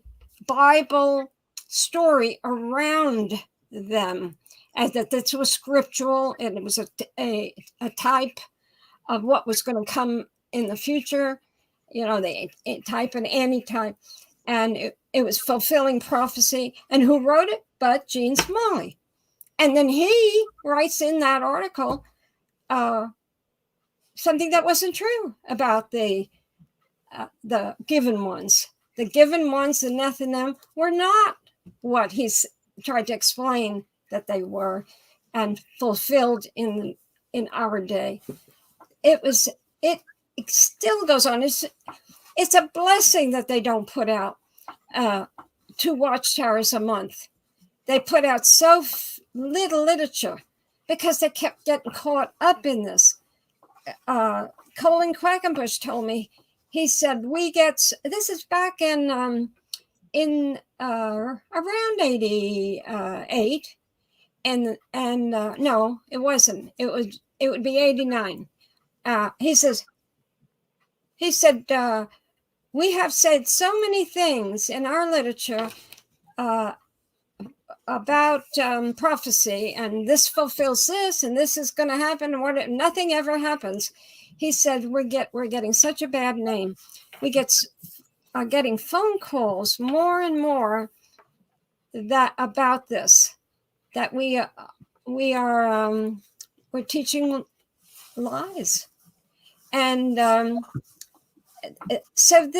Bible story around them, as that this was scriptural, and it was a type of what was going to come in the future. They type and anti-type, and it was fulfilling prophecy. And who wrote it? But Gene Smalley. And then he writes in that article something that wasn't true about the given ones. The given ones, the Nephilim, were not what he's tried to explain that they were and fulfilled in our day. It still goes on. It's a blessing that they don't put out 2 Watchtowers a month. They put out so little literature because they kept getting caught up in this. Colin Quackenbush told me, he said, this is back in around 88. And no, it wasn't. It would be 89. He said, we have said so many things in our literature about prophecy, and this fulfills this, and this is going to happen, and nothing ever happens. He said, we're getting such a bad name. We are getting phone calls more and more about this, that we're teaching lies. And so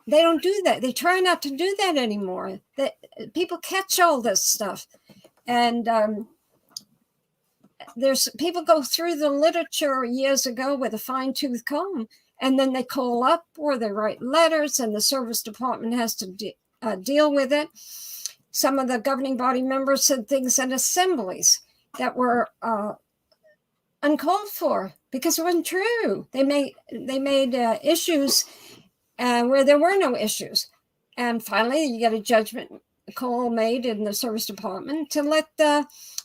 they don't do that. They try not to do that anymore. That people catch all this stuff, and there's people go through the literature years ago with a fine-tooth comb, and then they call up or they write letters, and the service department has to deal with it. Some of the governing body members said things in assemblies that were uncalled for because it wasn't true. They made issues where there were no issues. And finally, you get a judgment call made in the service department to let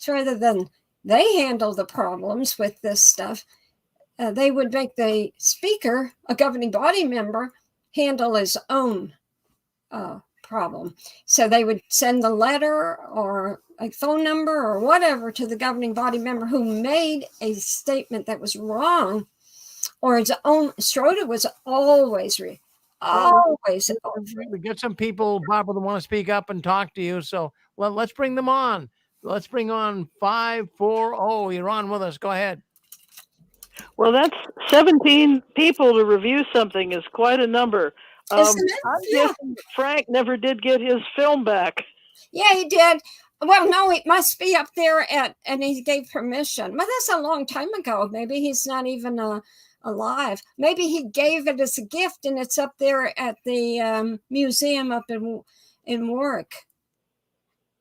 rather than they handle the problems with this stuff, they would make the speaker, a governing body member, handle his own problem. So they would send a letter or a phone number or whatever to the governing body member who made a statement that was wrong, or his own. Schroeder was always We get some people, Barbara, that want to speak up and talk to you. So let's bring them on. Let's bring on 540. You're on with us. Go ahead. Well, that's 17 people to review something is quite a number. I'm guessing Frank never did get his film back. Yeah, he did. Well, no, it must be up there and he gave permission. But that's a long time ago. Maybe he's not even alive. Maybe he gave it as a gift and it's up there at the museum up in Warwick.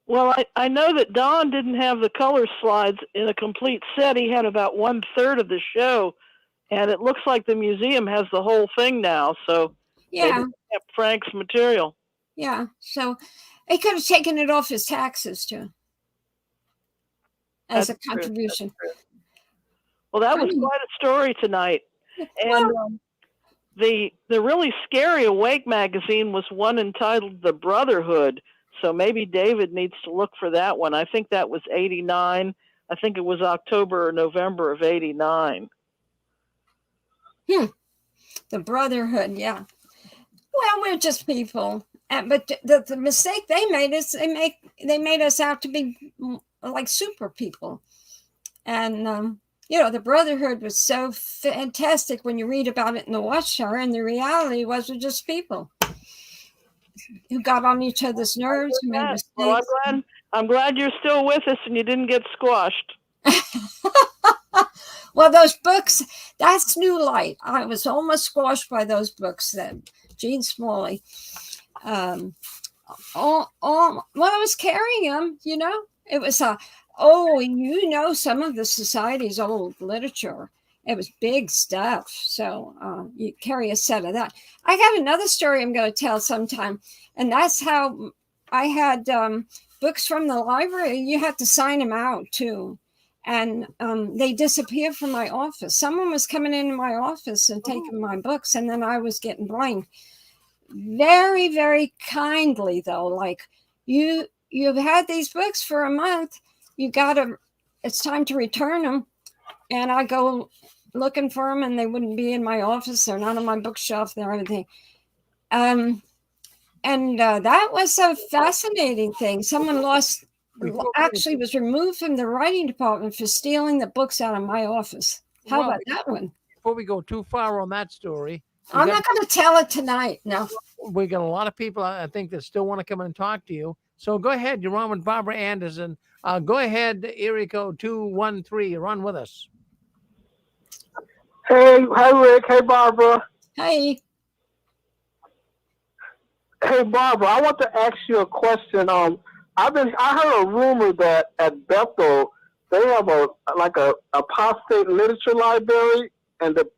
Well, I know that Don didn't have the color slides in a complete set. He had about 1/3 of the show, and it looks like the museum has the whole thing now. So yeah, they didn't have Frank's material. Yeah, so he could have taken it off his taxes too, as a contribution. Well, that was quite a story tonight. And the really scary Awake magazine was one entitled The Brotherhood. So maybe David needs to look for that one. I think that was 89. I think it was October or November of 89. The brotherhood, yeah. Well, we're just people. But the mistake they made is they made us out to be like super people. And the brotherhood was so fantastic when you read about it in the Watchtower, and the reality was we're just people who got on each other's nerves, who made mistakes. Well, I'm glad you're still with us and you didn't get squashed. Well, those books, that's New Light. I was almost squashed by those books that Gene Smalley. Well, I was carrying them, It was some of the society's old literature. It was big stuff. So you carry a set of that. I got another story I'm going to tell sometime. And that's how I had books from the library. You had to sign them out too. And they disappeared from my office. Someone was coming into my office and taking my books, and then I was getting blamed. Very, very kindly, though, like, you've had these books for a month. It's time to return them. And I go looking for them, and they wouldn't be in my office. They're not on my bookshelf. They're everything. And that was a fascinating thing. Someone was removed from the writing department for stealing the books out of my office. How about that one? Before we go too far on that story, I'm not going to tell it tonight. No. We got a lot of people, I think, that still want to come in and talk to you. So go ahead. You're on with Barbara Anderson. Go ahead, area code 213. You're on with us. Hey, Rick. Hey, Barbara. Hey. Hey, Barbara. I want to ask you a question. I heard a rumor that at Bethel they have a apostate literature library, and the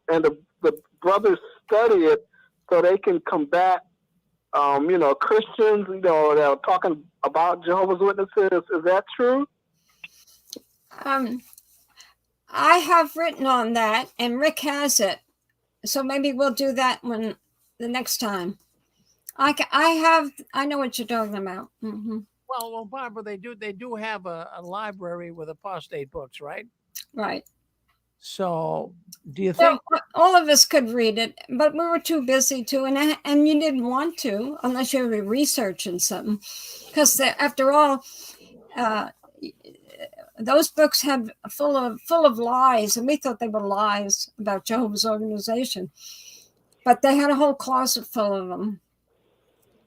brothers study it so they can combat, Christians, that are talking about Jehovah's Witnesses. Is that true? I have written on that, and Rick has it. So maybe we'll do that the next time. I know what you're talking about. Mm-hmm. Well, Barbara, they do have a library with apostate books, right? Right. So, do you think all of us could read it, but we were too busy to, and you didn't want to unless you were researching something, because after all, those books have full of lies, and we thought they were lies about Jehovah's organization, but they had a whole closet full of them.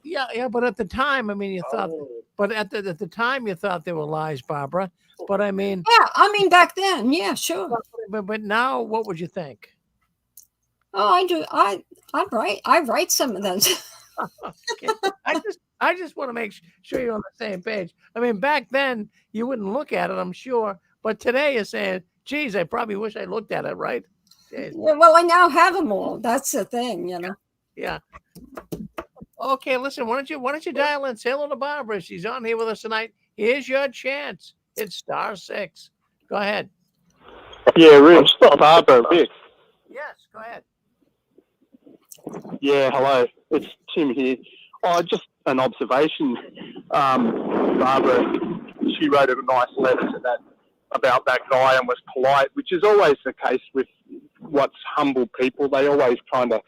Yeah, but at the time, you thought, but at the time, you thought they were lies, Barbara. But back then, yeah, sure. But now, what would you think? Oh, I do. I write some of those. Okay. I just want to make sure you're on the same page. Back then you wouldn't look at it, I'm sure, but today you're saying, "Geez, I probably wish I looked at it." Right? Yeah, well, I now have them all. That's the thing, Yeah. Okay, listen. Why don't you dial in? Say hello to Barbara. She's on here with us tonight. Here's your chance. It's *6. Go ahead. Yeah, Rich. Barbara, Rick. Yes, go ahead. Yeah, hello. It's Tim here. Oh, just an observation. Barbara, she wrote a nice letter to about that guy and was polite, which is always the case with what's humble people. They always kind of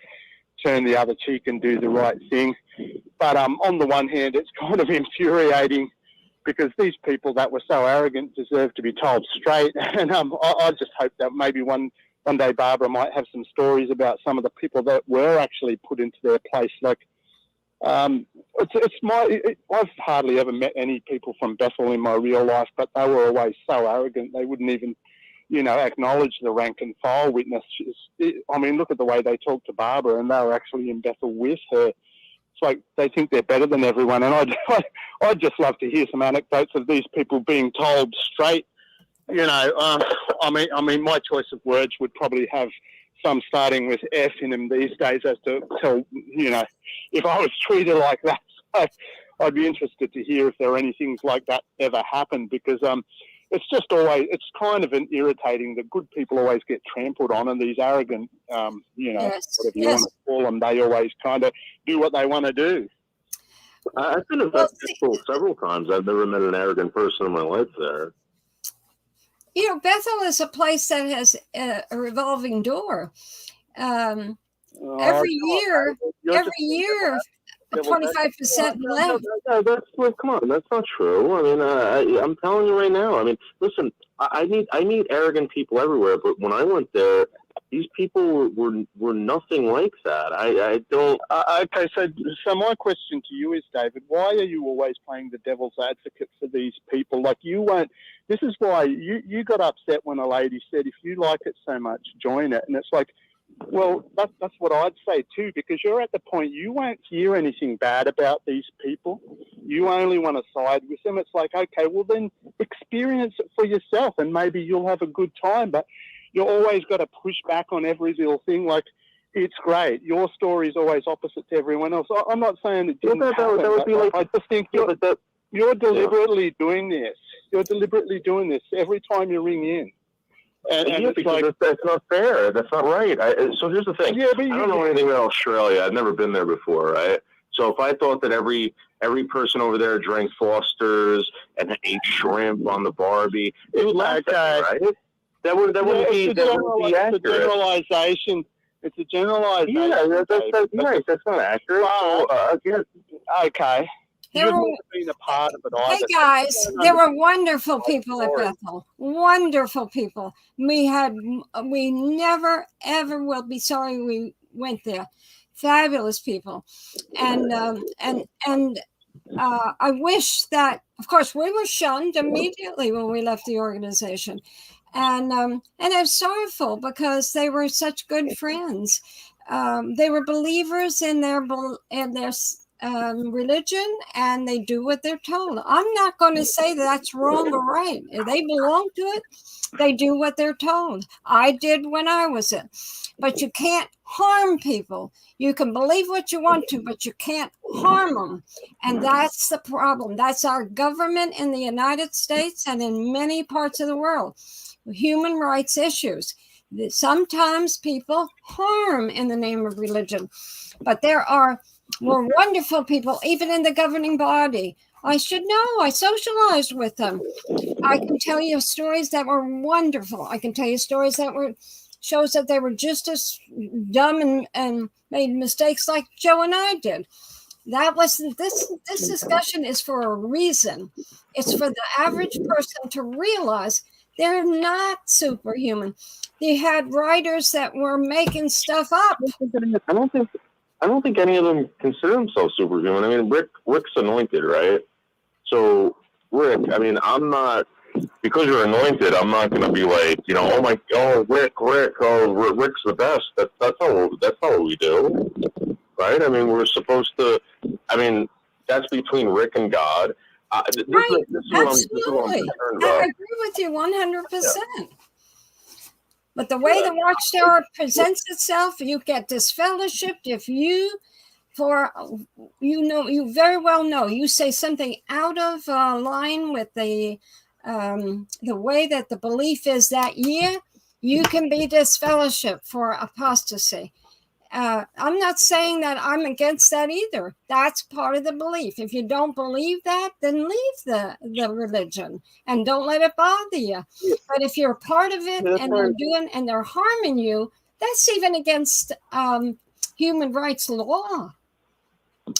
turn the other cheek and do the right thing. But on the one hand, it's kind of infuriating because these people that were so arrogant deserve to be told straight. And I just hope that maybe one day Barbara might have some stories about some of the people that were actually put into their place. Like, I've hardly ever met any people from Bethel in my real life, but they were always so arrogant. They wouldn't even, acknowledge the rank and file witness. Look at the way they talked to Barbara, and they were actually in Bethel with her. It's like they think they're better than everyone. And I'd just love to hear some anecdotes of these people being told straight. My choice of words would probably have some starting with F in them these days as to tell, if I was treated like that. So I'd be interested to hear if there are any things like that ever happened, because it's just always, it's kind of irritating that good people always get trampled on, and these arrogant, whatever you want to call them, they always kind of do what they want to do. I've been in Bethel several times. I've never met an arrogant person in my life there. Bethel is a place that has a revolving door. every year, 25% left. Well, come on, that's not true. I mean, I'm telling you right now. I mean, listen, I meet arrogant people everywhere, but when I went there, these people were nothing like that. I don't. Okay, so my question to you is, David, why are you always playing the devil's advocate for these people? Like, you won't. This is why you got upset when a lady said, if you like it so much, join it. And it's like, well, that's what I'd say too, because you're at the point you won't hear anything bad about these people. You only want to side with them. It's like, okay, well then experience it for yourself and maybe you'll have a good time. But you always got to push back on every little thing. Like, it's great. Your story is always opposite to everyone else. I'm not saying it didn't happen. That would be like, I just think you're deliberately doing this. You're deliberately doing this every time you ring in. And because that's not fair. That's not right. So here's the thing. Yeah, I don't know anything about Australia. I've never been there before, right? So if I thought that every person over there drank Foster's and ate shrimp on the Barbie, it would laugh at me, right? That wouldn't be accurate. It's a generalization. It's a generalization. Yeah, that's right. That's not accurate. Okay. You've never been a part of it either. Hey guys, there were wonderful people at Bethel. Wonderful people. We never ever will be sorry we went there. Fabulous people, and I wish that. Of course, we were shunned immediately when we left the organization, and I'm sorrowful because they were such good friends. They were believers in their religion, and they do what they're told. I'm not going to say that's wrong or right. If they belong to it, they do what they're told. I did when I was it. But you can't harm people. You can believe what you want to, but you can't harm them. And that's the problem. That's our government in the United States and in many parts of the world. Human rights issues. Sometimes people harm in the name of religion, but there are wonderful people, even in the governing body. I should know. I socialized with them. I can tell you stories that were wonderful. I can tell you stories that shows that they were just as dumb and made mistakes like Joe and I did. That wasn't this discussion is for a reason. It's for the average person to realize they're not superhuman. They had writers that were making stuff up. I don't think any of them consider themselves superhuman. I mean, Rick's anointed, right? So, Rick, I mean, I'm not, because you're anointed, I'm not going to be like, Rick, Rick's the best. That's not what we do, right? I mean, we're supposed to, that's between Rick and God. Right, absolutely. I agree with you 100%. Yeah. But the way the Watchtower presents itself, you get disfellowshipped if you very well know you say something out of line with the way that the belief is that year, you can be disfellowshipped for apostasy. I'm not saying that I'm against that either. That's part of the belief. If you don't believe that, then leave the religion and don't let it bother you. But if you're a part of it and they're harming you, that's even against human rights law.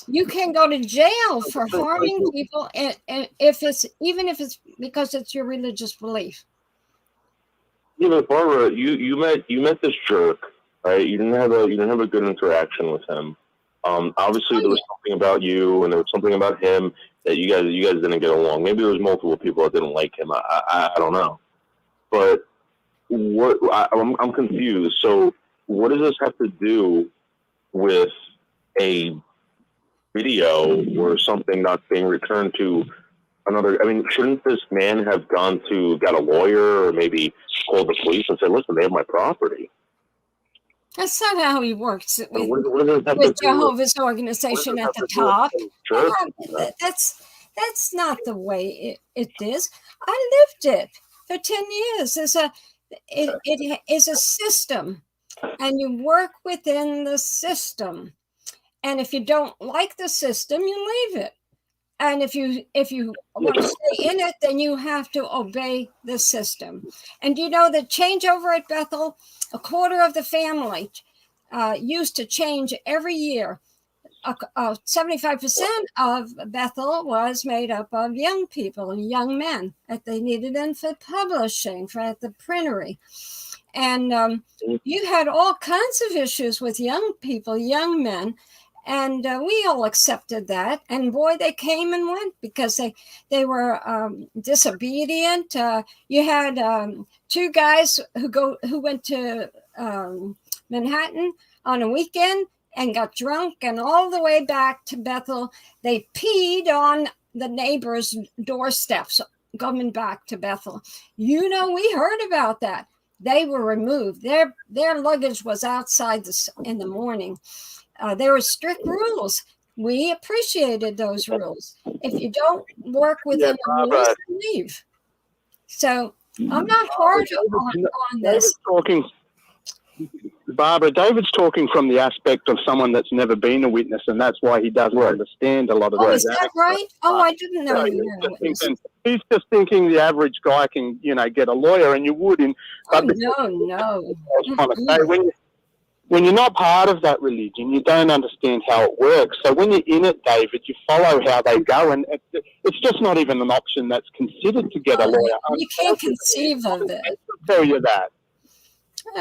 You can go to jail for harming people, and if it's because it's your religious belief. Yeah, but Barbara, you met this jerk. Right, you didn't have a good interaction with him. Obviously, there was something about you, and there was something about him that you guys didn't get along. Maybe there was multiple people that didn't like him. I don't know, but I'm confused. So, what does this have to do with a video or something not being returned to another? I mean, shouldn't this man have got a lawyer or maybe called the police and said, "Listen, they have my property"? That's not how he works with Jehovah's organization at the top. That's not the way it is. I lived it for 10 years. It is a system, and you work within the system. And if you don't like the system, you leave it. And if you want to stay in it, then you have to obey the system. And the changeover at Bethel, a quarter of the family used to change every year. 75% of Bethel was made up of young people and young men that they needed in for publishing, for the printery. And you had all kinds of issues with young people, young men, and we all accepted that. And boy, they came and went because they were disobedient. You had two guys who went to Manhattan on a weekend and got drunk, and all the way back to Bethel, they peed on the neighbors' doorsteps coming back to Bethel. You know, we heard about that. They were removed. Their luggage was outside in the morning. There were strict rules. We appreciated those rules. If you don't work within the rules, leave. So I'm not hard on this. Barbara, David's talking from the aspect of someone that's never been a witness, and that's why he doesn't understand a lot of those. Is that right? Oh, I didn't know you were a witness. He's just thinking the average guy can, get a lawyer, and you would. No. When you're not part of that religion, you don't understand how it works. So when you're in it, David, you follow how they go, and it's just not even an option that's considered to get a lawyer. You can't conceive of it. I'll tell you that.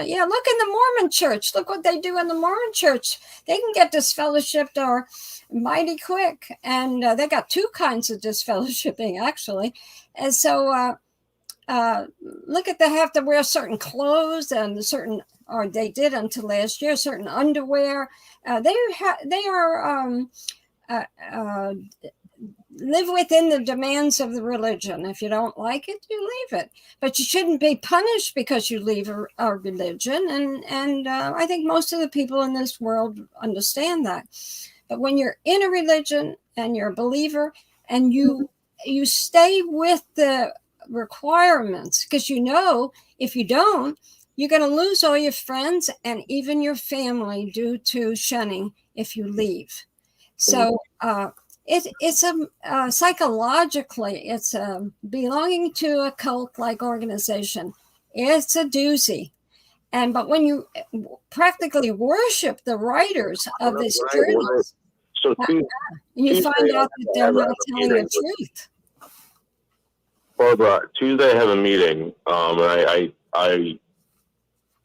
Yeah, look in the Mormon church. Look what they do in the Mormon church. They can get disfellowshipped or mighty quick. And they got two kinds of disfellowshipping, actually. And so look at, they have to wear certain clothes and or they did until last year, certain underwear. They live within the demands of the religion. If you don't like it, you leave it. But you shouldn't be punished because you leave a religion. And I think most of the people in this world understand that. But when you're in a religion and you're a believer and you stay with the requirements, because if you don't, you're going to lose all your friends and even your family due to shunning if you leave. So it's psychologically, it's belonging to a cult-like organization. It's a doozy. But when you practically worship the writers of this journals, and you find out that they're not telling the truth. Barbara, Tuesday I have a meeting.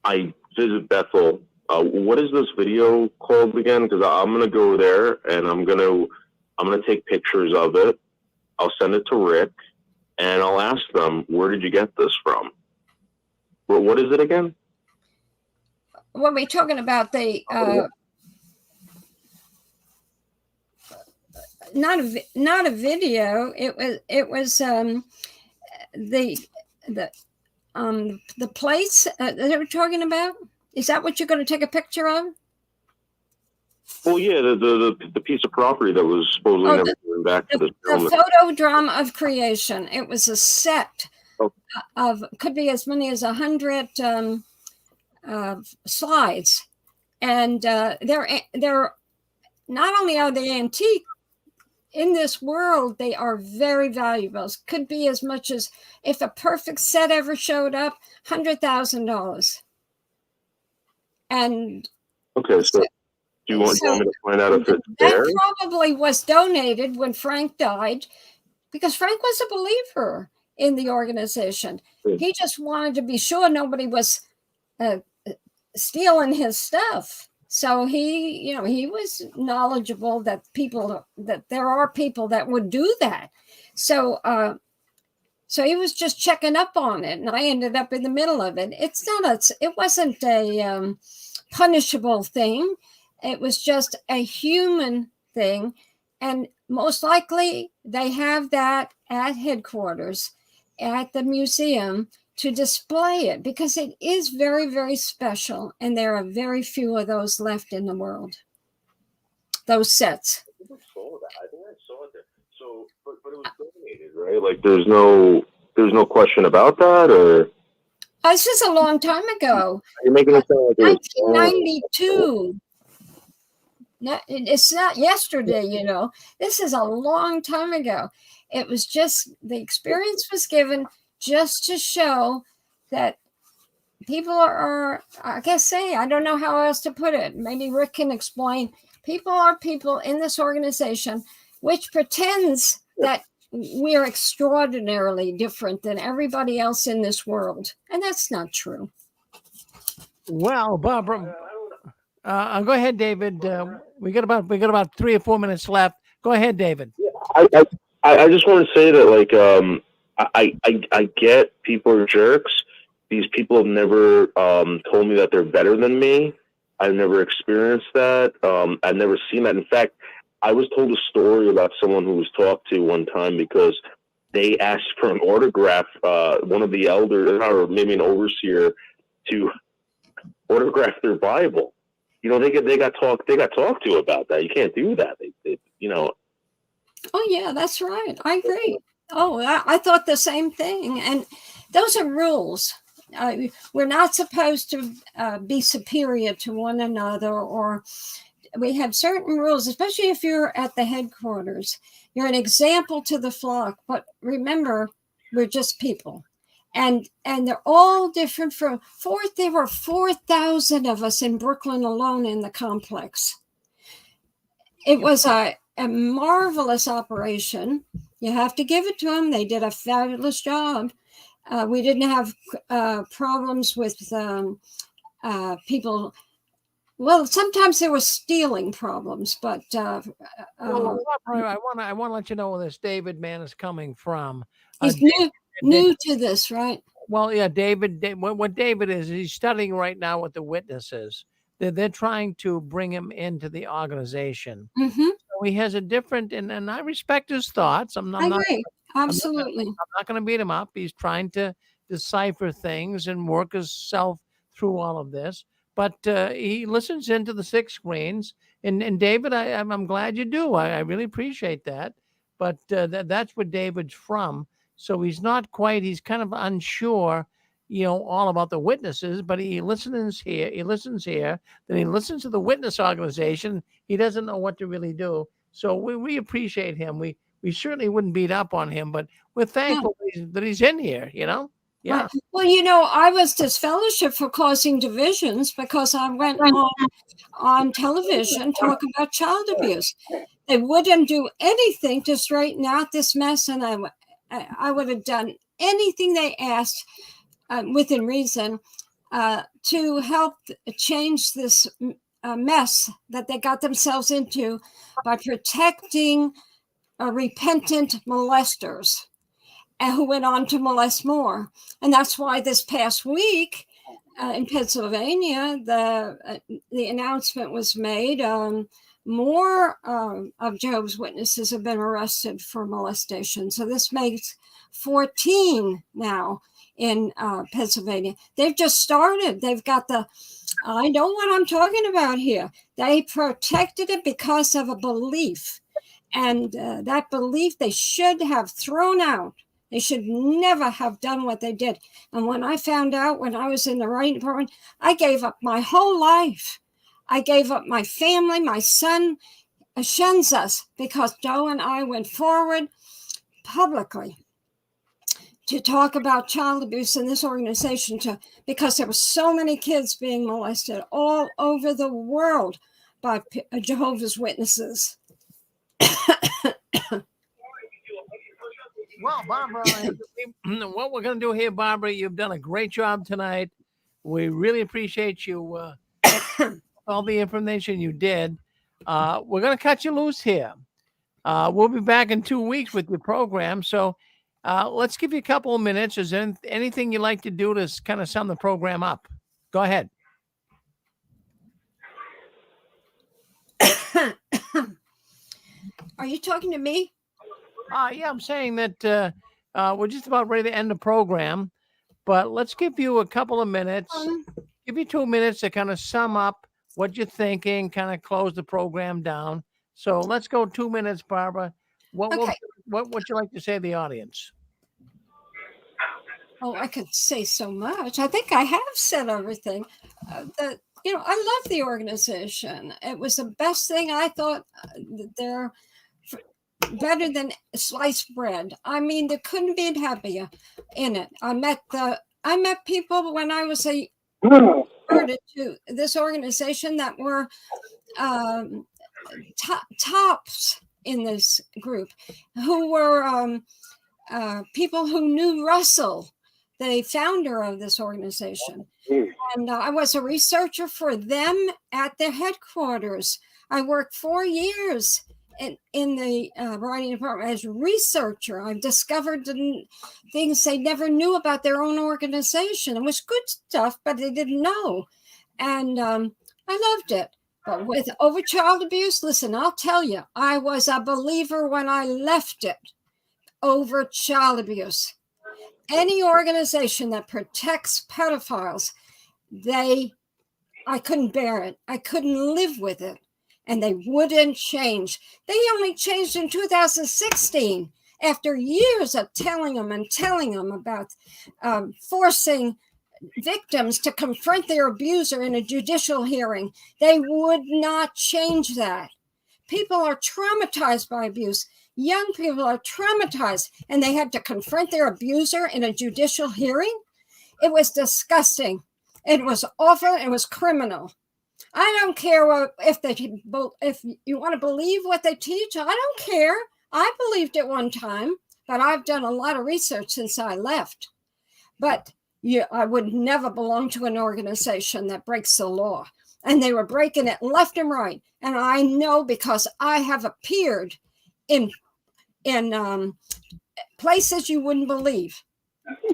I visit Bethel. What is this video called again? Because I'm gonna go there and I'm gonna take pictures of it. I'll send it to Rick, and I'll ask them, where did you get this from? What is it again? When we're talking about the not a video, it was the place that we're talking about. Is that what you're going to take a picture of? Well, yeah, the piece of property that was supposedly never going back to the Photodrama of creation. It was a set of, could be as many as 100 slides, and they're not only are they antique. In this world, they are very valuable. It could be as much as, if a perfect set ever showed up, $100,000. And okay, so do you want me to find out if it's there? That probably was donated when Frank died, because Frank was a believer in the organization. He just wanted to be sure nobody was stealing his stuff. So he was knowledgeable that there are people that would do that. So he was just checking up on it, and I ended up in the middle of it. It wasn't a punishable thing. It was just a human thing, and most likely they have that at headquarters at the museum to display it, because it is very, very special, and there are very few of those left in the world. Those sets. I think I saw it there. So, but it was donated, right? Like, there's no question about that, or? This is a long time ago. You're making it sound like 1992. It's not yesterday, This is a long time ago. It was just, the experience was given just to show that people are, I guess, I don't know how else to put it. Maybe Rick can explain. People are people in this organization which pretends that we're extraordinarily different than everybody else in this world. And that's not true. Well, Barbara, go ahead, David. We got about 3 or 4 minutes left. Go ahead, David. I just want to say that, like, I get people are jerks. These people have never told me that they're better than me. I've never experienced that. I've never seen that. In fact, I was told a story about someone who was talked to one time because they asked for an autograph. One of the elders, or maybe an overseer, to autograph their Bible. You know, they got talked to about that. You can't do that. They you know. Oh yeah, that's right. I agree. Oh, I thought the same thing. And those are rules. We're not supposed to be superior to one another, or we have certain rules, especially if you're at the headquarters. You're an example to the flock, but remember, we're just people. And they're all different. There were 4,000 of us in Brooklyn alone in the complex. It was a marvelous operation. You have to give it to them. They did a fabulous job. We didn't have problems with people. Well, sometimes there were stealing problems, but I want to let you know where this David man is coming from. He's new to this, right? Well, yeah, David. What David is, he's studying right now with the witnesses. They're trying to bring him into the organization. Mm-hmm. So he has a different, and I respect his thoughts. I agree. Absolutely. I'm not going to beat him up. He's trying to decipher things and work himself through all of this. But he listens into the 6 screens. And David, I'm glad you do. I really appreciate that. But that's where David's from. So he's kind of unsure, all about the witnesses, but he listens here, then he listens to the witness organization. He doesn't know what to really do. So we appreciate him. We certainly wouldn't beat up on him, but we're thankful that he's in here, Yeah. Right. Well, I was disfellowship for causing divisions because I went on television talking about child abuse. They wouldn't do anything to straighten out this mess, and I would have done anything they asked within reason to help change this mess that they got themselves into by protecting repentant molesters who went on to molest more. And that's why this past week in Pennsylvania, the announcement was made. More of Jehovah's Witnesses have been arrested for molestation. So this makes 14 now in Pennsylvania. They've just started. They've got I know what I'm talking about here. They protected it because of a belief. And that belief they should have thrown out. They should never have done what they did. And when I found out when I was in the writing department, I gave up my whole life. I gave up my family. My son shuns us because Joe and I went forward publicly to talk about child abuse in this organization because there were so many kids being molested all over the world by Jehovah's Witnesses. Well, Barbara, what we're going to do here, Barbara, you've done a great job tonight. We really appreciate you, all the information you did. We're going to cut you loose here. We'll be back in 2 weeks with your program. So let's give you a couple of minutes. Is there anything you'd like to do to kind of sum the program up? Go ahead. Are you talking to me? Yeah, I'm saying that we're just about ready to end the program, but let's give you a couple of minutes, give you 2 minutes to kind of sum up what you're thinking, kind of close the program down. So let's go 2 minutes, Barbara. What would you like to say to the audience? Oh, I could say so much. I think I have said everything. I love the organization. It was the best thing. I thought they're better than sliced bread. I mean, there couldn't be happier in it. I met people when I was a converted to this organization that were tops in this group, who were people who knew Russell, the founder of this organization. And I was a researcher for them at their headquarters. I worked 4 years in the writing department as researcher. I've discovered things they never knew about their own organization. It was good stuff, but they didn't know. And I loved it. But with over child abuse, listen, I'll tell you, I was a believer when I left it over child abuse. Any organization that protects pedophiles, I couldn't bear it. I couldn't live with it. And they wouldn't change. They only changed in 2016 after years of telling them about forcing victims to confront their abuser in a judicial hearing. They would not change that. People are traumatized by abuse. Young people are traumatized, and they had to confront their abuser in a judicial hearing. It was disgusting. It was awful. It was criminal. I don't care if you want to believe what they teach. I don't care. I believed it one time, but I've done a lot of research since I left. But I would never belong to an organization that breaks the law. And they were breaking it left and right. And I know because I have appeared in places you wouldn't believe.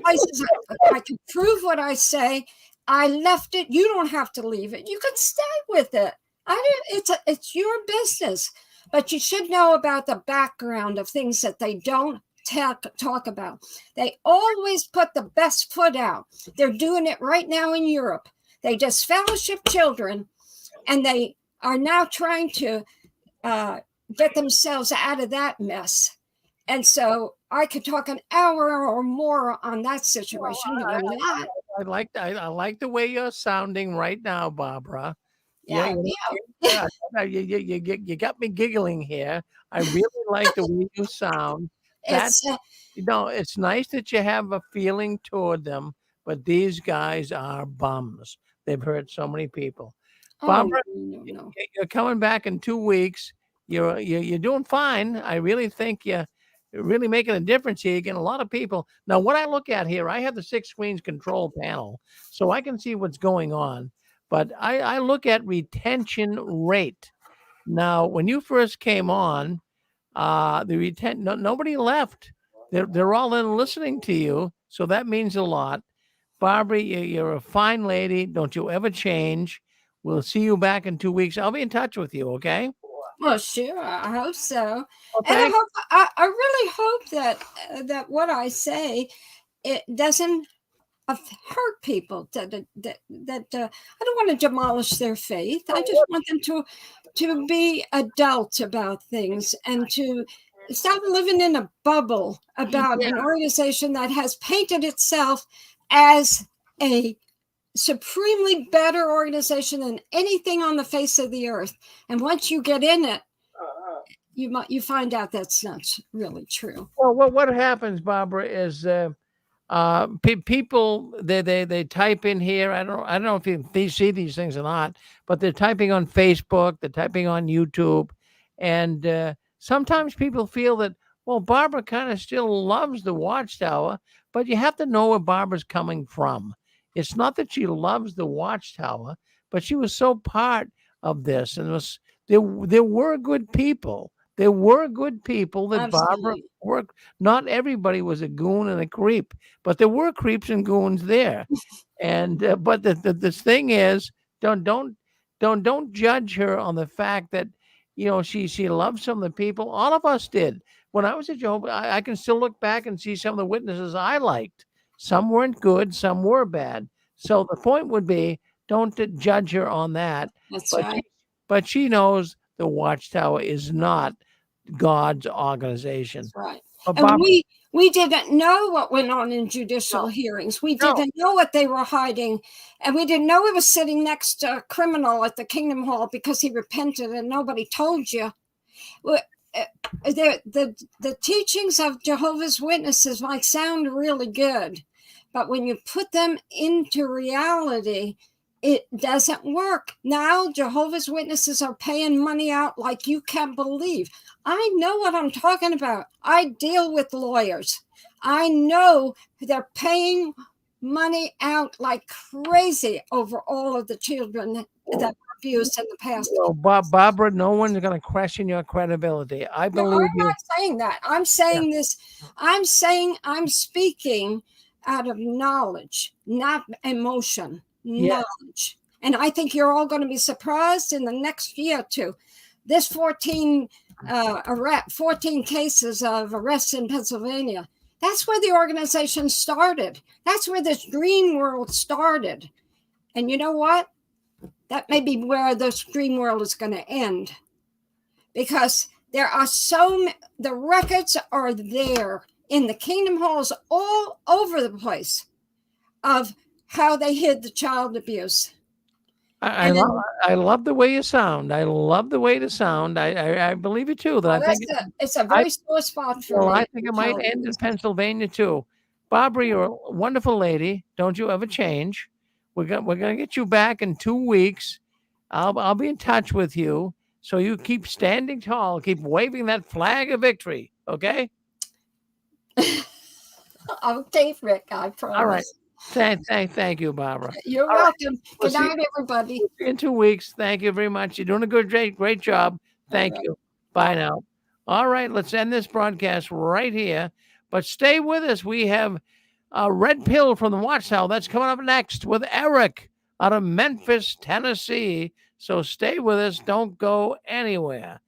Places I can prove what I say. I left it. You don't have to leave it. You can stay with it. It's your business. But you should know about the background of things that they don't talk about. They always put the best foot out. They're doing it right now in Europe. They disfellowship children, and they are now trying to get themselves out of that mess. And so I could talk an hour or more on that situation, but I'm not. I like the way you're sounding right now, Barbara. Yeah. You got me giggling here. I really like the way you sound. It's nice that you have a feeling toward them, but these guys are bums. They've hurt so many people. Barbara, no. you're coming back in 2 weeks. You're doing fine. I really think you're really making a difference here. You're getting a lot of people. Now, what I look at here, I have the 6 screens control panel, so I can see what's going on. But I look at retention rate. Now, when you first came on, nobody left. They're all in listening to you, so that means a lot. Barbara, you're a fine lady. Don't you ever change. We'll see you back in 2 weeks. I'll be in touch with you, okay? Well, sure. I hope so. Okay. And I really hope that what I say, it doesn't hurt people. That I don't want to demolish their faith. I just want them to be adults about things and to stop living in a bubble about an organization that has painted itself as a supremely better organization than anything on the face of the earth. And once you get in it, you find out that's not really true. Well, what happens, Barbara, is people they type in here. I don't know if you see these things or not, but they're typing on Facebook, they're typing on YouTube, and sometimes people feel that, well, Barbara kind of still loves the Watchtower, but you have to know where Barbara's coming from. It's not that she loves the Watchtower, but she was so part of this, and there were good people. There were good people that Absolutely. Barbara worked. Not everybody was a goon and a creep, but there were creeps and goons there. And but the thing is, don't judge her on the fact that she loved some of the people. All of us did. When I was at Jehovah, I can still look back and see some of the witnesses I liked. Some weren't good, some were bad. So the point would be, don't judge her on that. That's right. But she knows the Watchtower is not God's organization. That's right. But And Barbara, we didn't know what went on in judicial hearings. We didn't know what they were hiding. And we didn't know he was sitting next to a criminal at the Kingdom Hall because he repented and nobody told you. The teachings of Jehovah's Witnesses might sound really good, But when you put them into reality, it doesn't work. Now, Jehovah's Witnesses are paying money out like you can't believe. I know what I'm talking about. I deal with lawyers. I know they're paying money out like crazy over all of the children that were abused in the past. Well, Barbara, no one's going to question your credibility. I No, believe I'm you. not saying that. I'm saying this. I'm saying I'm speaking out of knowledge, not emotion. Yes. Knowledge. And I think you're all going to be surprised in the next year or two. This 14 cases of arrests in Pennsylvania. That's where the organization started. That's where this dream world started. And you know what? That may be where this dream world is going to end. Because there are the records are there in the kingdom halls all over the place of how they hid the child abuse. I love the way you sound. I love the way you sound. I believe you too. That I think it's a very sore spot for me. Well, I think it might end in Pennsylvania too. Barbara, you're a wonderful lady. Don't you ever change. We're gonna get you back in 2 weeks. I'll be in touch with you. So you keep standing tall, keep waving that flag of victory. Okay? Okay, Rick, I promise. All right. Thank you, Barbara. You're All right. welcome. Good night, everybody. In 2 weeks. Thank you very much. You're doing a great job. Thank you. Bye now. All right, let's end this broadcast right here. But stay with us. We have a Red Pill from the Watchtower. That's coming up next with Eric out of Memphis, Tennessee. So stay with us. Don't go anywhere.